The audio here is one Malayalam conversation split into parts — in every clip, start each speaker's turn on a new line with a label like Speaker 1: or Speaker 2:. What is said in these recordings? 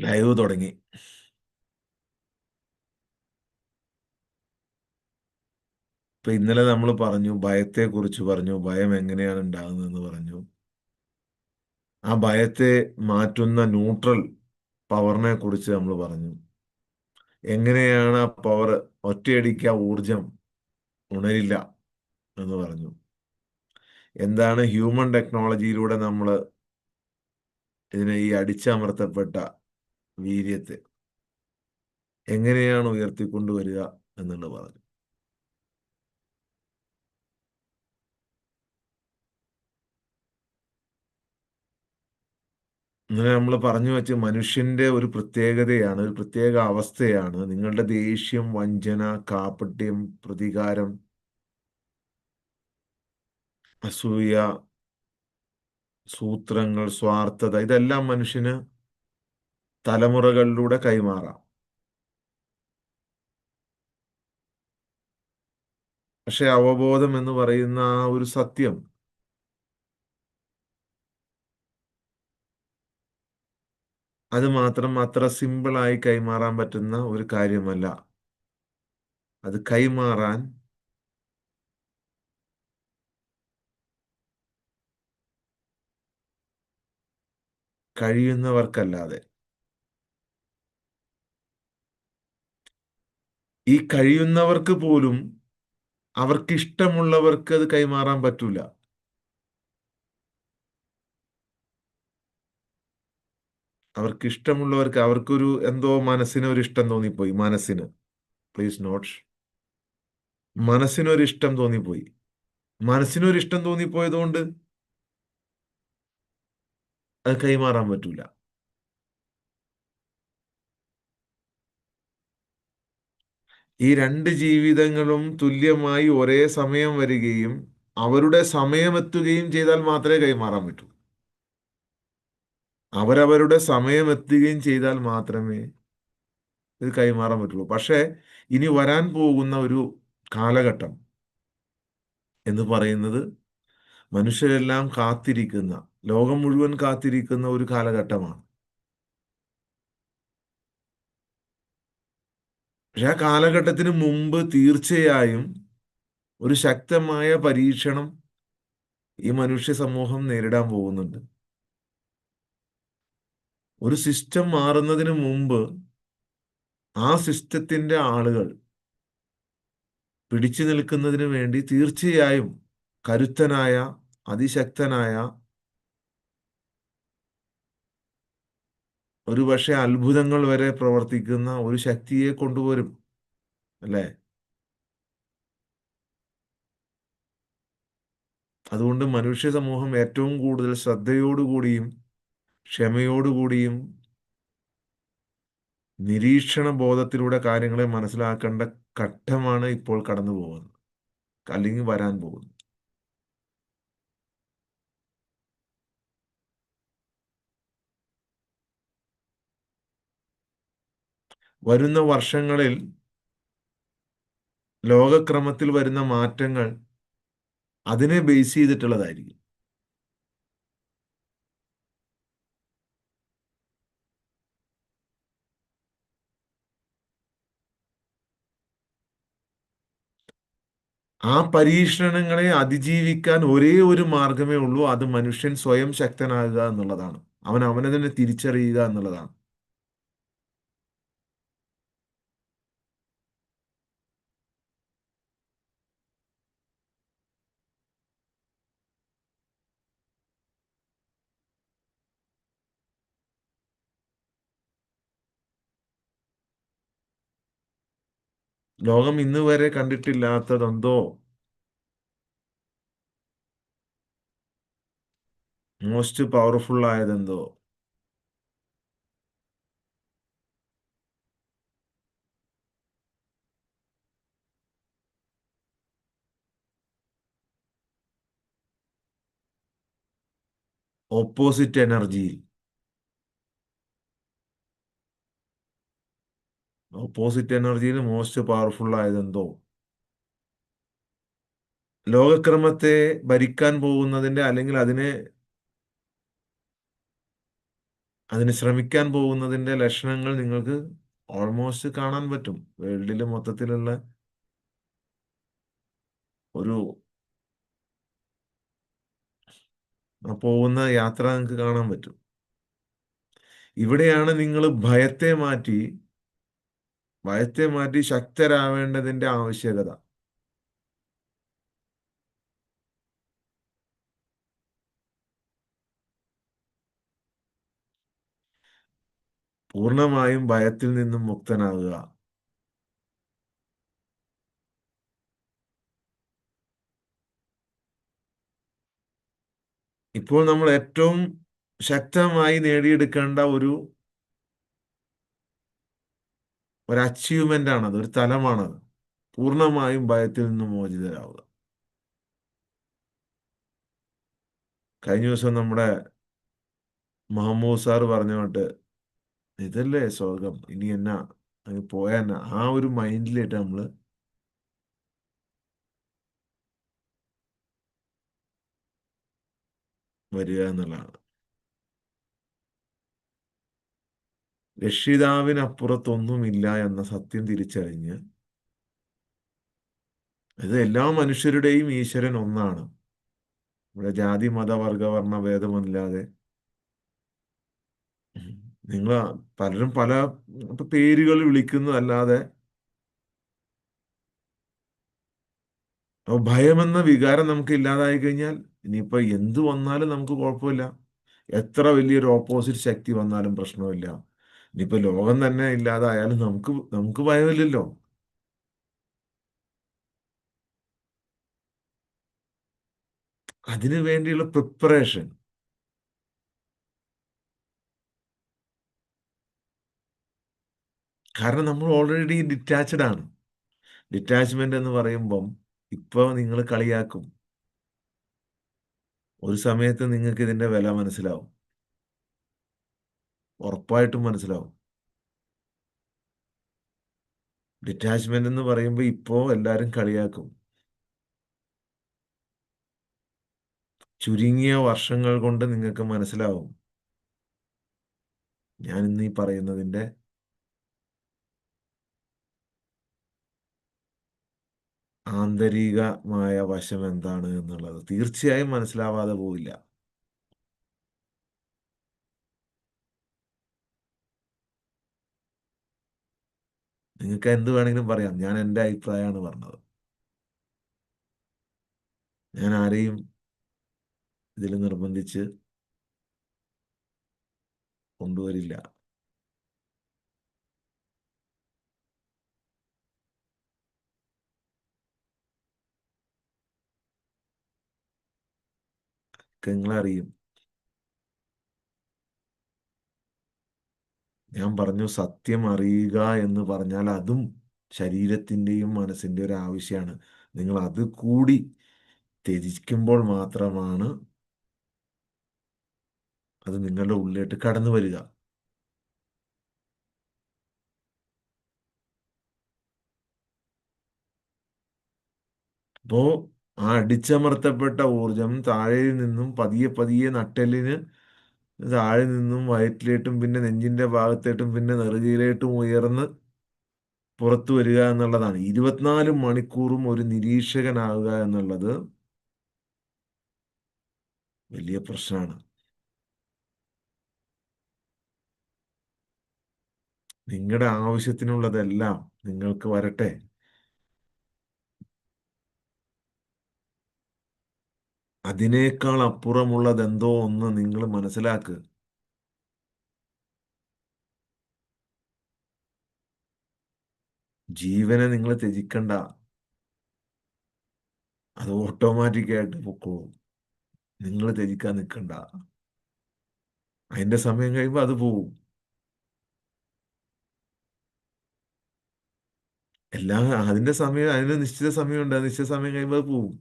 Speaker 1: ലൈവ് തുടങ്ങി. ഇപ്പൊ ഇന്നലെ നമ്മൾ പറഞ്ഞു, ഭയത്തെക്കുറിച്ച് പറഞ്ഞു, ഭയം എങ്ങനെയാണ് ഉണ്ടാകുന്നതെന്ന് പറഞ്ഞു. ആ ഭയത്തെ മാറ്റുന്ന ന്യൂട്രൽ പവറിനെ കുറിച്ച് നമ്മൾ പറഞ്ഞു. എങ്ങനെയാണ് ആ പവർ, ഒറ്റയടിക്ക് ആ ഊർജം ഉണരില്ല എന്ന് പറഞ്ഞു. എന്താണ് ഹ്യൂമൻ ടെക്നോളജിയിലൂടെ നമ്മൾ ഇതിനെ, ഈ അടിച്ചമർത്തപ്പെട്ട വീര്യത്തെ എങ്ങനെയാണ് ഉയർത്തിക്കൊണ്ടുവരിക എന്നുള്ളത് പറഞ്ഞു. ഇന്നലെ നമ്മൾ പറഞ്ഞു വെച്ച്, മനുഷ്യന്റെ ഒരു പ്രത്യേകതയാണ്, ഒരു പ്രത്യേക അവസ്ഥയാണ് നിങ്ങളുടെ ദേഷ്യം, വഞ്ചന, കാപട്യം, പ്രതികാരം, അസൂയ, സൂത്രങ്ങൾ, സ്വാർത്ഥത. ഇതെല്ലാം മനുഷ്യന് തലമുറകളിലൂടെ കൈമാറാം. പക്ഷെ അവബോധം എന്ന് പറയുന്ന ആ ഒരു സത്യം, അത് മാത്രം അത്ര സിമ്പിളായി കൈമാറാൻ പറ്റുന്ന ഒരു കാര്യമല്ല. അത് കൈമാറാൻ കഴിയുന്നവർക്കല്ലാതെ, ഈ കഴിയുന്നവർക്ക് പോലും അവർക്കിഷ്ടമുള്ളവർക്ക് അത് കൈമാറാൻ പറ്റൂല. അവർക്കിഷ്ടമുള്ളവർക്ക്, അവർക്കൊരു എന്തോ മനസ്സിന് ഒരു ഇഷ്ടം തോന്നിപ്പോയി. മനസ്സിന്, പ്ലീസ് നോട്ട്, മനസ്സിനൊരു ഇഷ്ടം തോന്നിപ്പോയി. മനസ്സിനൊരു ഇഷ്ടം തോന്നിപ്പോയതുകൊണ്ട് അത് കൈമാറാൻ പറ്റൂല. ഈ രണ്ട് ജീവിതങ്ങളും തുല്യമായി ഒരേ സമയം വരികയും അവരുടെ സമയമെത്തുകയും ചെയ്താൽ മാത്രമേ കൈമാറാൻ പറ്റൂ. അവരവരുടെ സമയമെത്തുകയും ചെയ്താൽ മാത്രമേ ഇത് കൈമാറാൻ പറ്റുള്ളൂ. പക്ഷേ ഇനി വരാൻ പോകുന്ന ഒരു കാലഘട്ടം എന്ന് പറയുന്നത്, മനുഷ്യരെല്ലാം കാത്തിരിക്കുന്ന, ലോകം മുഴുവൻ കാത്തിരിക്കുന്ന ഒരു കാലഘട്ടമാണ്. പക്ഷെ ആ കാലഘട്ടത്തിന് മുമ്പ് തീർച്ചയായും ഒരു ശക്തമായ പരീക്ഷണം ഈ മനുഷ്യ സമൂഹം നേരിടാൻ പോകുന്നുണ്ട്. ഒരു സിസ്റ്റം മാറുന്നതിന് മുമ്പ് ആ സിസ്റ്റത്തിന്റെ ആളുകൾ പിടിച്ചു നിൽക്കുന്നതിന് വേണ്ടി തീർച്ചയായും കരുത്തനായ, അതിശക്തനായ, ഒരുപക്ഷെ അത്ഭുതങ്ങൾ വരെ പ്രവർത്തിക്കുന്ന ഒരു ശക്തിയെ കൊണ്ടുവരും. അല്ലേ? അതുകൊണ്ട് മനുഷ്യ സമൂഹം ഏറ്റവും കൂടുതൽ ശ്രദ്ധയോടുകൂടിയും ക്ഷമയോടുകൂടിയും നിരീക്ഷണ ബോധത്തിലൂടെ കാര്യങ്ങളെ മനസ്സിലാക്കേണ്ട ഘട്ടമാണ് ഇപ്പോൾ കടന്നു പോകുന്നത്, അല്ലെങ്കിൽ വരാൻ പോകുന്നത്. വരുന്ന വർഷങ്ങളിൽ ലോകക്രമത്തിൽ വരുന്ന മാറ്റങ്ങൾ അതിനെ ബേസ് ചെയ്തിട്ടുള്ളതായിരിക്കും. ആ പരീക്ഷണങ്ങളെ അതിജീവിക്കാൻ ഒരേ ഒരു മാർഗമേ ഉള്ളൂ. അത് മനുഷ്യൻ സ്വയം ശക്തനാകുക എന്നുള്ളതാണ്. അവൻ അവനെ തന്നെ തിരിച്ചറിയുക എന്നുള്ളതാണ്. ലോകം ഇന്ന് വരെ കണ്ടിട്ടില്ലാത്തതെന്തോ, മോസ്റ്റ് പവർഫുൾ ആയതെന്തോ, ഓപ്പോസിറ്റ് എനർജിയിൽ, ഓപ്പോസിറ്റ് എനർജിയിൽ മോസ്റ്റ് പവർഫുൾ ആയതെന്തോ, ലോകക്രമത്തെ ഭരിക്കാൻ പോകുന്നതിന്റെ, അല്ലെങ്കിൽ അതിനെ അതിന് ശ്രമിക്കാൻ പോകുന്നതിൻ്റെ ലക്ഷണങ്ങൾ നിങ്ങൾക്ക് ഓൾമോസ്റ്റ് കാണാൻ പറ്റും. വേൾഡിലെ മൊത്തത്തിലുള്ള ഒരു പോകുന്ന യാത്ര നിങ്ങൾക്ക് കാണാൻ പറ്റും. ഇവിടെയാണ് നിങ്ങൾ ഭയത്തെ മാറ്റി ശക്തരാവേണ്ടതിന്റെ ആവശ്യകത. പൂർണ്ണമായും ഭയത്തിൽ നിന്നും മുക്തനാകുക. ഇപ്പോൾ നമ്മൾ ഏറ്റവും ശക്തമായി നേടിയെടുക്കേണ്ട ഒരു അച്ചീവ്മെന്റ് ആണത്, ഒരു തലമാണത്. പൂർണ്ണമായും ഭയത്തിൽ നിന്നും മോചിതരാവുക. കഴിഞ്ഞ ദിവസം നമ്മുടെ മഹമ്മൂദ് സാറ് പറഞ്ഞോട്ട്, ഇതല്ലേ സ്വർഗം, ഇനി എന്നാ അങ്ങ് പോയാ എന്നാ, ആ ഒരു മൈൻഡിലിട്ട് നമ്മൾ വരിക എന്നുള്ളതാണ്. രക്ഷിതാവിനപ്പുറത്തൊന്നുമില്ല എന്ന സത്യം തിരിച്ചറിഞ്ഞ്, ഇത് എല്ലാ മനുഷ്യരുടെയും ഈശ്വരൻ ഒന്നാണ്. ഇവിടെ ജാതി മത വർഗ വർണ്ണ ഭേദമില്ലാതെ നിങ്ങൾ പലരും പല പേരുകൾ വിളിക്കുന്നു അല്ലാതെ, അപ്പൊ ഭയമെന്ന വികാരം നമുക്ക് ഇല്ലാതായി കഴിഞ്ഞാൽ ഇനിയിപ്പോ എന്ത് വന്നാലും നമുക്ക് കുഴപ്പമില്ല. എത്ര വലിയൊരു ഓപ്പോസിറ്റ് ശക്തി വന്നാലും പ്രശ്നമില്ല. ഇനിയിപ്പോ ലോകം തന്നെ ഇല്ലാതായാലും നമുക്ക് നമുക്ക് ഭയമില്ലല്ലോ. അതിനു വേണ്ടിയുള്ള പ്രിപ്പറേഷൻ. കാരണം നമ്മൾ ഓൾറെഡി ഡിറ്റാച്ച്ഡ് ആണ്. ഡിറ്റാച്ച്മെന്റ് എന്ന് പറയുമ്പം ഇപ്പൊ നിങ്ങൾ കളിയാക്കും, ഒരു സമയത്ത് നിങ്ങൾക്ക് ഇതിന്റെ വില മനസ്സിലാവും. ഉറപ്പായിട്ടും മനസ്സിലാവും. ഡിറ്റാച്ച്മെന്റ് എന്ന് പറയുമ്പോൾ ഇപ്പോ എല്ലാവരും കളിയാക്കും. ചുരുങ്ങിയ വർഷങ്ങൾ കൊണ്ട് നിങ്ങൾക്ക് മനസ്സിലാവും ഞാൻ ഇന്ന് ഈ പറയുന്നതിന്റെ ആന്തരികമായ വശം എന്താണ് എന്നുള്ളത് തീർച്ചയായും മനസ്സിലാവാതെ പോവില്ല. നിങ്ങൾക്ക് എന്ത് വേണമെങ്കിലും പറയാം, ഞാൻ എൻ്റെ അഭിപ്രായമാണ് പറഞ്ഞത്. ഞാൻ ആരെയും ഇതിൽ നിർബന്ധിച്ച് കൊണ്ടുവരില്ല. ഒക്കെ നിങ്ങളറിയും. ഞാൻ പറഞ്ഞു, സത്യം അറിയുക എന്ന് പറഞ്ഞാൽ അതും ശരീരത്തിൻ്റെയും മനസ്സിൻ്റെ ഒരു ആവശ്യമാണ്. നിങ്ങൾ അത് കൂടി ത്യജിക്കുമ്പോൾ മാത്രമാണ് അത് നിങ്ങളുടെ ഉള്ളിലേക്ക് കടന്നു വരിക. അപ്പോ ആ അടിച്ചമർത്തപ്പെട്ട ഊർജം താഴെ നിന്നും പതിയെ പതിയെ നട്ടെല്ലിന് താഴെ നിന്നും വയറ്റിലേട്ടും പിന്നെ നെഞ്ചിന്റെ ഭാഗത്തേട്ടും പിന്നെ നെറുകയിലേട്ടും ഉയർന്ന് പുറത്തു വരിക എന്നുള്ളതാണ്. 24 മണിക്കൂറും ഒരു നിരീക്ഷകനാവുക എന്നുള്ളത് വലിയ പ്രശ്നമാണ്. നിങ്ങളുടെ ആവശ്യത്തിനുള്ളതെല്ലാം നിങ്ങൾക്ക് വരട്ടെ. അതിനേക്കാൾ അപ്പുറമുള്ളതെന്തോ ഒന്ന് നിങ്ങൾ മനസ്സിലാക്കുക. ജീവനെ നിങ്ങൾ ത്യജിക്കണ്ട, അത് ഓട്ടോമാറ്റിക്കായിട്ട് പൊക്കോളും. നിങ്ങൾ ത്യജിക്കാൻ നിൽക്കണ്ട. അതിന്റെ സമയം കഴിയുമ്പോൾ അത് പോവും. എല്ലാം അതിന്റെ സമയം, അതിന് നിശ്ചിത സമയമുണ്ട്. ആ നിശ്ചിത സമയം കഴിയുമ്പോൾ അത് പോവും.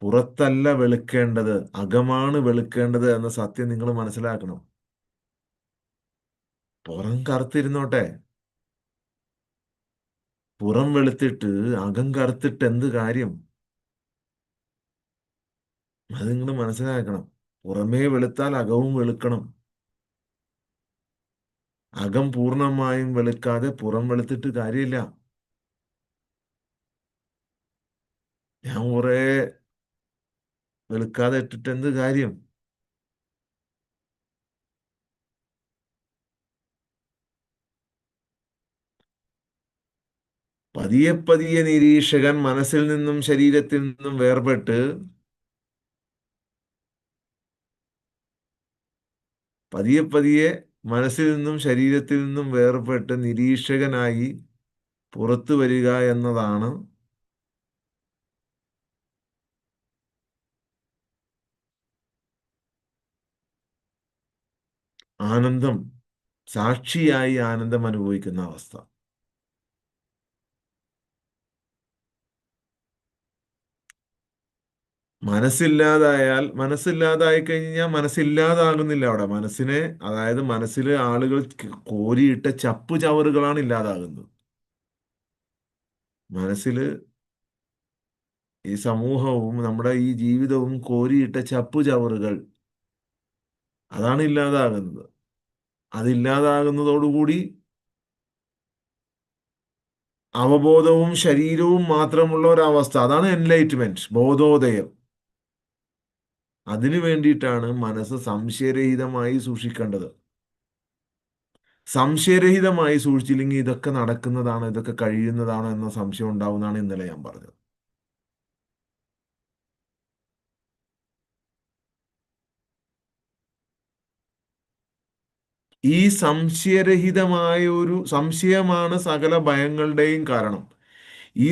Speaker 1: പുറത്തല്ല വെളുക്കേണ്ടത്, അകമാണ് വെളുക്കേണ്ടത് എന്ന സത്യം നിങ്ങൾ മനസ്സിലാക്കണം. പുറം കറുത്തിരുന്നോട്ടെ, പുറം വെളുത്തിട്ട് അകം കറുത്തിട്ട് എന്ത് കാര്യം? അത് നിങ്ങൾ മനസ്സിലാക്കണം. പുറമേ വെളുത്താൽ അകവും വെളുക്കണം. അകം പൂർണ്ണമായും വെളുക്കാതെ പുറം വെളുത്തിട്ട് കാര്യമില്ല. ഞാൻ കുറെ വെളുക്കാതെ ഇട്ടിട്ട് എന്ത് കാര്യം? പതിയെ പതിയെ നിരീക്ഷകൻ മനസ്സിൽ നിന്നും ശരീരത്തിൽ നിന്നും വേർപെട്ട്, പതിയെ പതിയെ മനസ്സിൽ നിന്നും ശരീരത്തിൽ നിന്നും വേർപെട്ട് നിരീക്ഷകനായി പുറത്തു വരിക എന്നതാണ് ആനന്ദം. സാക്ഷിയായി ആനന്ദം അനുഭവിക്കുന്ന അവസ്ഥ. മനസ്സില്ലാതായി കഴിഞ്ഞാൽ മനസ്സില്ലാതാകുന്നില്ല അവിടെ. അതായത് മനസ്സിലെ ആളുകൾ കോരിയിട്ട ചപ്പു ചവറുകളാണ് ഇല്ലാതാകുന്നത്. മനസ്സില് ഈ സമൂഹവും നമ്മുടെ ഈ ജീവിതവും കോരിയിട്ട ചപ്പു ചവറുകൾ, അതാണ് ഇല്ലാതാകുന്നത്. അതില്ലാതാകുന്നതോടുകൂടി അവബോധവും ശരീരവും മാത്രമുള്ള ഒരവസ്ഥ, അതാണ് എൻലൈറ്റ്മെന്റ്, ബോധോദയം. അതിനു വേണ്ടിയിട്ടാണ് മനസ്സ് സംശയരഹിതമായി സൂക്ഷിക്കേണ്ടത്. സംശയരഹിതമായി സൂക്ഷിച്ചില്ലെങ്കിൽ ഇതൊക്കെ നടക്കുന്നതാണോ, ഇതൊക്കെ കഴിയുന്നതാണോ എന്ന സംശയം ഉണ്ടാവുന്നതാണ് ഇന്നലെ ഞാൻ പറഞ്ഞത്. ഈ സംശയരഹിതമായ ഒരു സംശയമാണ് സകല ഭയങ്ങളുടെയും കാരണം. ഈ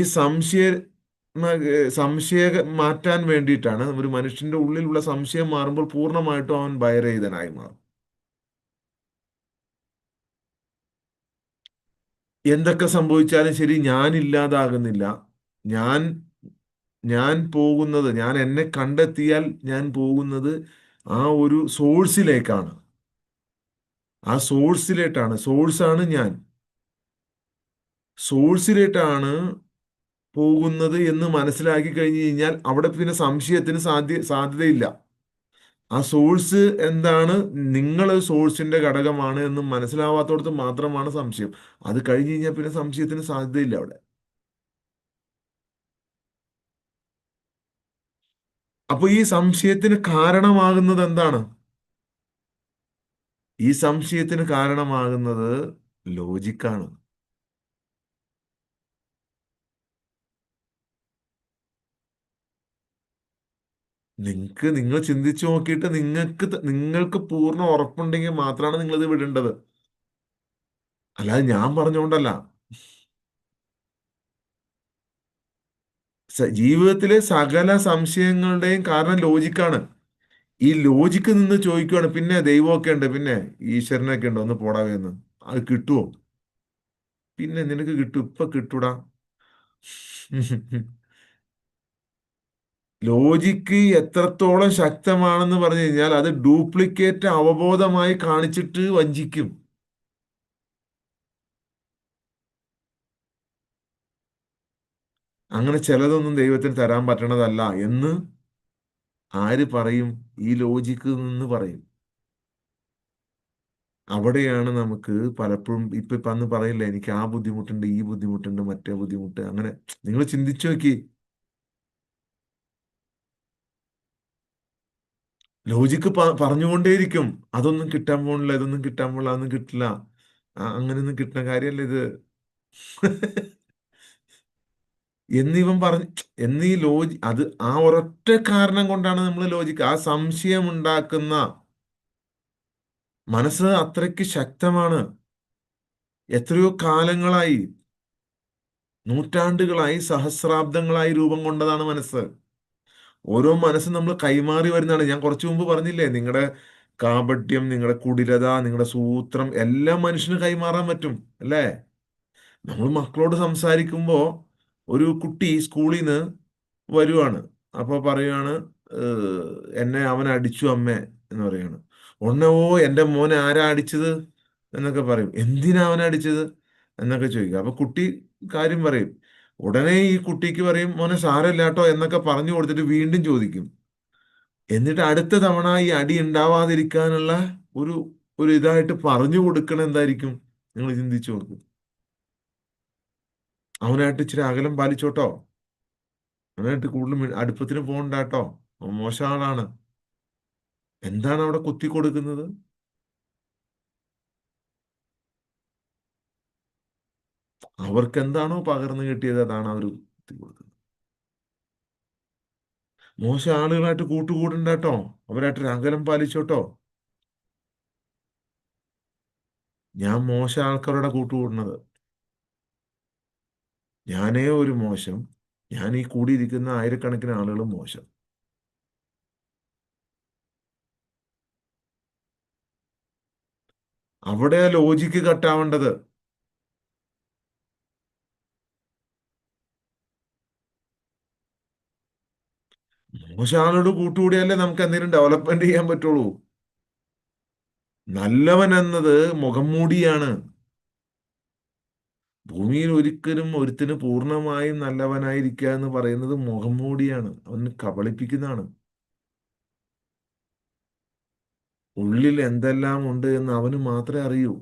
Speaker 1: സംശയ മാറ്റാൻ വേണ്ടിയിട്ടാണ് ഒരു മനുഷ്യന്റെ ഉള്ളിലുള്ള സംശയം മാറുമ്പോൾ പൂർണ്ണമായിട്ടും അവൻ ഭയരഹിതനായി മാറും. എന്തൊക്കെ സംഭവിച്ചാലും ശരി, ഞാൻ ഇല്ലാതാകുന്നില്ല. ഞാൻ ഞാൻ പോകുന്നത്, ഞാൻ എന്നെ കണ്ടെത്തിയാൽ ഞാൻ പോകുന്നത് ആ ഒരു സോഴ്സിലേക്കാണ്. ആ സോഴ്സിലേട്ടാണ്. സോഴ്സാണ് ഞാൻ. സോഴ്സിലേട്ടാണ് പോകുന്നത് എന്ന് മനസ്സിലാക്കി കഴിഞ്ഞു കഴിഞ്ഞാൽ അവിടെ പിന്നെ സംശയത്തിന് സാധ്യതയില്ല. ആ സോഴ്സ് എന്താണ്, നിങ്ങൾ സോഴ്സിന്റെ ഘടകമാണ് എന്ന് മനസ്സിലാവാത്തടത്ത് മാത്രമാണ് സംശയം. അത് കഴിഞ്ഞു കഴിഞ്ഞാൽ പിന്നെ സംശയത്തിന് സാധ്യതയില്ല അവിടെ. അപ്പൊ ഈ സംശയത്തിന് കാരണമാകുന്നത് എന്താണ്? ഈ സംശയത്തിന് കാരണമാകുന്നത് ലോജിക്കാണ്. നിങ്ങൾ ചിന്തിച്ചു നോക്കിയിട്ട് നിങ്ങൾക്ക് പൂർണ്ണ ഉറപ്പുണ്ടെങ്കിൽ മാത്രമാണ് നിങ്ങൾ ഇത് വിടേണ്ടത്. അല്ലാതെ ഞാൻ പറഞ്ഞുകൊണ്ടല്ല. ജീവിതത്തിലെ സകല സംശയങ്ങളുടെയും കാരണം ലോജിക്കാണ്. ഈ ലോജിക്ക് നിന്ന് ചോദിക്കുവാണ്, പിന്നെ ദൈവമൊക്കെ ഉണ്ട്, പിന്നെ ഈശ്വരനൊക്കെ ഉണ്ട്, ഒന്ന് പോടാവേ എന്ന്. അത് കിട്ടുമോ? പിന്നെ നിനക്ക് കിട്ടും, ഇപ്പൊ കിട്ടൂടാ. ലോജിക്ക് എത്രത്തോളം ശക്തമാണെന്ന് പറഞ്ഞു കഴിഞ്ഞാൽ അത് ഡ്യൂപ്ലിക്കേറ്റ് അവബോധമായി കാണിച്ചിട്ട് വഞ്ചിക്കും. അങ്ങനെ ചിലതൊന്നും ദൈവത്തിന് തരാൻ പറ്റണതല്ല എന്ന് ആര് പറയും? ഈ ലോജിക്ക് നിന്ന് പറയും. അവിടെയാണ് നമുക്ക് പലപ്പോഴും ഇപ്പൊ അന്ന് പറയില്ല, എനിക്ക് ആ ബുദ്ധിമുട്ടുണ്ട്, ഈ ബുദ്ധിമുട്ടുണ്ട്, മറ്റേ ബുദ്ധിമുട്ട്, അങ്ങനെ. നിങ്ങൾ ചിന്തിച്ചു നോക്കി. ലോജിക്ക് പറഞ്ഞുകൊണ്ടേയിരിക്കും, അതൊന്നും കിട്ടാൻ പോണില്ല, ഇതൊന്നും കിട്ടാൻ പോണില്ല, അതൊന്നും കിട്ടില്ല. അങ്ങനെയൊന്നും കിട്ടുന്ന കാര്യമല്ല ഇത്. എന്നിവൻ പറഞ്ഞു. എന്നീ അത് ആ ഒരൊറ്റ കാരണം കൊണ്ടാണ് നമ്മൾ ലോജിക്ക്, ആ സംശയം ഉണ്ടാക്കുന്ന മനസ്സ് അത്രയ്ക്ക് ശക്തമാണ്. എത്രയോ കാലങ്ങളായി, നൂറ്റാണ്ടുകളായി, സഹസ്രാബ്ദങ്ങളായി രൂപം കൊണ്ടതാണ് മനസ്സ്. ഓരോ മനസ്സും നമ്മൾ കൈമാറി വരുന്നതാണ്. ഞാൻ കുറച്ചു മുമ്പ് പറഞ്ഞില്ലേ, നിങ്ങളുടെ കാപട്യം, നിങ്ങളുടെ കുടിലത, നിങ്ങളുടെ സൂത്രം എല്ലാം മനുഷ്യന് കൈമാറാൻ പറ്റും, അല്ലേ? നമ്മൾ മക്കളോട് സംസാരിക്കുമ്പോൾ ഒരു കുട്ടി സ്കൂളിൽ നിന്ന് വരുവാണ്. അപ്പോൾ പറയുവാണ്, എന്നെ അവൻ അടിച്ചു അമ്മേ എന്ന് പറയാണ്. ഉടനെ, ഓ എൻ്റെ മോനെ ആരാ അടിച്ചത് എന്നൊക്കെ പറയും. എന്തിനാ അവനെ അടിച്ചത് എന്നൊക്കെ ചോദിക്കും. അപ്പൊ കുട്ടി കാര്യം പറയും. ഉടനെ ഈ കുട്ടിക്ക് പറയും, മോനെ സാരമില്ല കേട്ടോ എന്നൊക്കെ പറഞ്ഞു കൊടുത്തിട്ട് വീണ്ടും ചോദിക്കും. എന്നിട്ട് അടുത്ത തവണ ഈ അടി ഉണ്ടാവാതിരിക്കാനുള്ള ഒരു ഒരു ഇതായിട്ട് പറഞ്ഞു കൊടുക്കണം എന്തായിരിക്കും? നിങ്ങൾ ചിന്തിച്ചു നോക്കും. അവനായിട്ട് ഇച്ചിരി അകലം പാലിച്ചോട്ടോ, അവനായിട്ട് കൂടുതൽ അടുപ്പത്തിന് പോകണ്ടാട്ടോ, അവൻ മോശം ആളാണ്. എന്താണ് അവിടെ കുത്തി കൊടുക്കുന്നത്? അവർക്ക് എന്താണോ പകർന്നു കിട്ടിയത് അതാണ് അവർ കുത്തി കൊടുക്കുന്നത്. മോശം ആളുകളായിട്ട് കൂട്ടുകൂടണ്ടാട്ടോ, അവരായിട്ടൊരു അകലം പാലിച്ചോട്ടോ. ഞാൻ മോശം ആൾക്കാരുടെ കൂട്ടുകൂടുന്നത്. ഞാനേ ഒരു മോശം, ഞാൻ ഈ കൂടിയിരിക്കുന്ന ആയിരക്കണക്കിന് ആളുകളും മോശം. അവിടെ ലോജിക്ക് കട്ടാവേണ്ടത്. മോശം ആളോട് കൂട്ടുകൂടിയാലേ നമുക്ക് എന്തെങ്കിലും ഡെവലപ്മെന്റ് ചെയ്യാൻ പറ്റുള്ളൂ. നല്ലവൻ എന്നത് മുഖം മൂടിയാണ്. ഭൂമിയിൽ ഒരിക്കലും ഒരുത്തിന് പൂർണ്ണമായും നല്ലവനായിരിക്കുക എന്ന് പറയുന്നത് മുഖം മൂടിയാണ്, അവന് കബളിപ്പിക്കുന്നതാണ്. ഉള്ളിൽ എന്തെല്ലാം ഉണ്ട് എന്ന് അവന് മാത്രമേ അറിയൂ.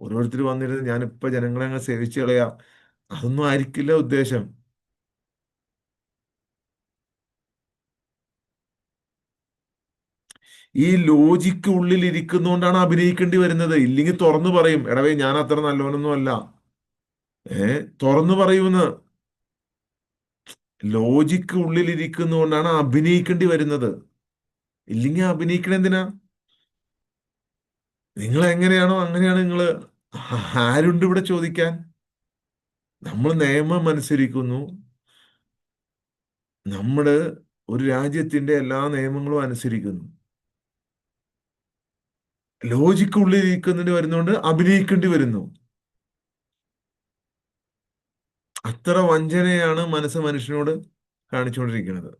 Speaker 1: ഓരോരുത്തർ വന്നിരുന്ന് ഞാനിപ്പോ ജനങ്ങളെ അങ്ങ് സേവിച്ചു കളയാം, അതൊന്നും ആയിരിക്കില്ല ഉദ്ദേശം. ഈ ലോജിക്ക് ഉള്ളിൽ ഇരിക്കുന്നോണ്ടാണ് അഭിനയിക്കേണ്ടി വരുന്നത്. ഇല്ലെങ്കിൽ തുറന്നു പറയും, എടവേ ഞാൻ അത്ര നല്ലവനൊന്നും അല്ല. തുറന്നു പറയൂന്ന്. ലോജിക്ക് ഉള്ളിൽ ഇരിക്കുന്നോണ്ടാണ് അഭിനയിക്കേണ്ടി വരുന്നത്. ഇല്ലെങ്കിൽ അഭിനയിക്കണ എന്തിനാ? നിങ്ങൾ എങ്ങനെയാണോ അങ്ങനെയാണ് നിങ്ങള്. ആരുണ്ട് ഇവിടെ ചോദിക്കാൻ? നമ്മൾ നിയമം അനുസരിക്കുന്നു. നമ്മുടെ ഒരു രാജ്യത്തിന്റെ എല്ലാ നിയമങ്ങളും അനുസരിക്കുന്നു. ലോജിക്ക് ഉള്ളിൽ ഇരിക്കുന്നതിന് വരുന്നോണ്ട് അഭിനയിക്കേണ്ടി വരുന്നു. അത്ര വഞ്ചനയാണ് മനസ്സ് മനുഷ്യനോട് കാണിച്ചുകൊണ്ടിരിക്കുന്നത്.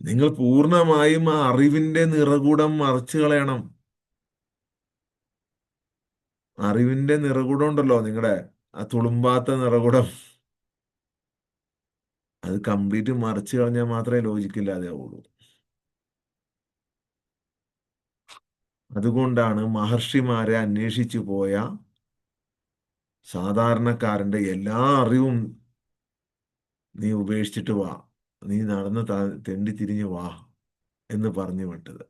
Speaker 1: നിങ്ങൾ പൂർണ്ണമായും ആ അറിവിന്റെ നിറകുടം മറച്ചു കളയണം. അറിവിന്റെ നിറകുടം ഉണ്ടല്ലോ നിങ്ങളുടെ, ആ തുളുമ്പാത്ത നിറകുടം, അത് കംപ്ലീറ്റ് മറച്ചു കളഞ്ഞാൽ മാത്രമേ ലോജിക്കില്ലാതെ ആവുള്ളൂ. അതുകൊണ്ടാണ് മഹർഷിമാരെ അന്വേഷിച്ചു പോയ സാധാരണക്കാരന്റെ എല്ലാ അറിവും നീ ഉപേക്ഷിച്ചിട്ട് വാ, നീ നടന്ന് തെണ്ടി തിരിഞ്ഞു വാ എന്ന് പറഞ്ഞു വിട്ടത്.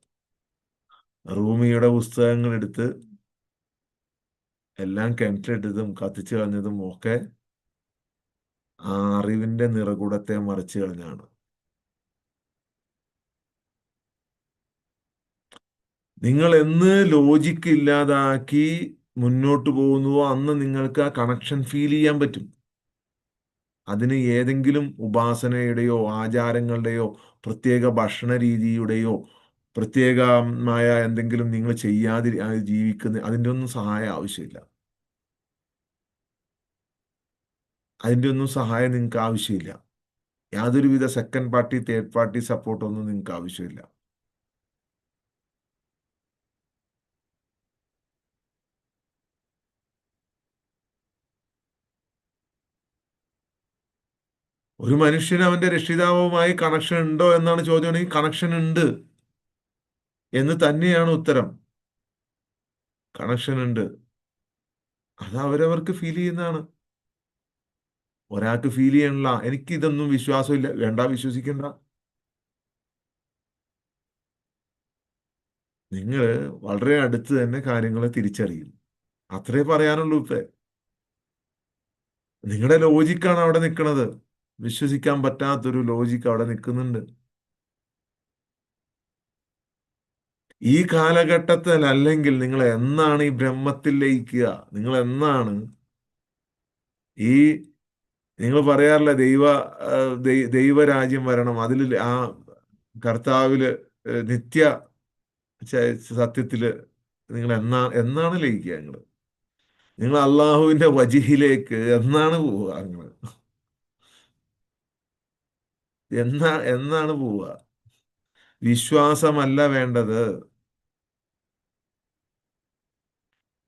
Speaker 1: റൂമിയുടെ പുസ്തകങ്ങൾ എടുത്ത് എല്ലാം കിണറ്റിലിട്ടതും കത്തിച്ചു കളഞ്ഞതും ഒക്കെ ആ അറിവിന്റെ നിറകുടത്തെ മറിച്ചു കളഞ്ഞാണ്. നിങ്ങൾ എന്ന് ലോജിക്ക് ഇല്ലാതാക്കി മുന്നോട്ട് പോകുന്നുവോ അന്ന് നിങ്ങൾക്ക് ആ കണക്ഷൻ ഫീൽ ചെയ്യാൻ പറ്റും. അതിന് ഏതെങ്കിലും ഉപാസനയുടെയോ ആചാരങ്ങളുടെയോ പ്രത്യേക ഭക്ഷണ രീതിയുടെയോ പ്രത്യേകമായ എന്തെങ്കിലും നിങ്ങൾ ചെയ്യാതെ ജീവിക്കുന്ന അതിൻ്റെ ഒന്നും സഹായം ആവശ്യമില്ല. അതിൻ്റെ ഒന്നും സഹായം നിങ്ങൾക്ക് ആവശ്യമില്ല. യാതൊരുവിധ സെക്കൻഡ് പാർട്ടി തേർഡ് പാർട്ടി സപ്പോർട്ടൊന്നും നിങ്ങൾക്ക് ആവശ്യമില്ല. ഒരു മനുഷ്യന് അവന്റെ രക്ഷിതാവുമായി കണക്ഷൻ ഉണ്ടോ എന്നാണ് ചോദ്യമാണെങ്കിൽ കണക്ഷൻ ഉണ്ട് എന്ന് തന്നെയാണ് ഉത്തരം. കണക്ഷൻ ഉണ്ട്. അത് അവരവർക്ക് ഫീൽ ചെയ്യുന്നതാണ്. ഒരാൾക്ക് ഫീൽ ചെയ്യണില്ല, എനിക്ക് ഇതൊന്നും വിശ്വാസമില്ല, വേണ്ട, വിശ്വസിക്കണ്ട. നിങ്ങൾ വളരെ അടുത്ത് തന്നെ കാര്യങ്ങളെ തിരിച്ചറിയും. അത്രേ പറയാനുള്ളൂ ഇപ്പൊ. നിങ്ങളുടെ ലോജിക്കാണ് അവിടെ നിൽക്കുന്നത്. വിശ്വസിക്കാൻ പറ്റാത്തൊരു ലോജിക്ക് അവിടെ നിൽക്കുന്നുണ്ട്. ഈ കാലഘട്ടത്തിൽ അല്ലെങ്കിൽ നിങ്ങൾ എന്നാണ് ഈ ബ്രഹ്മത്തിൽ ലയിക്കുക? നിങ്ങൾ എന്നാണ് ഈ നിങ്ങൾ പറയാറില്ല ദൈവരാജ്യം വരണം, അതിൽ ആ കർത്താവില് നിത്യ സത്യത്തില് നിങ്ങൾ എന്നാണ് ലയിക്കുക? നിങ്ങൾ അള്ളാഹുവിന്റെ വജിഹിലേക്ക് എന്നാണ് പോവുക? നിങ്ങൾ എന്നാണ് പോവുക? വിശ്വാസമല്ല വേണ്ടത്.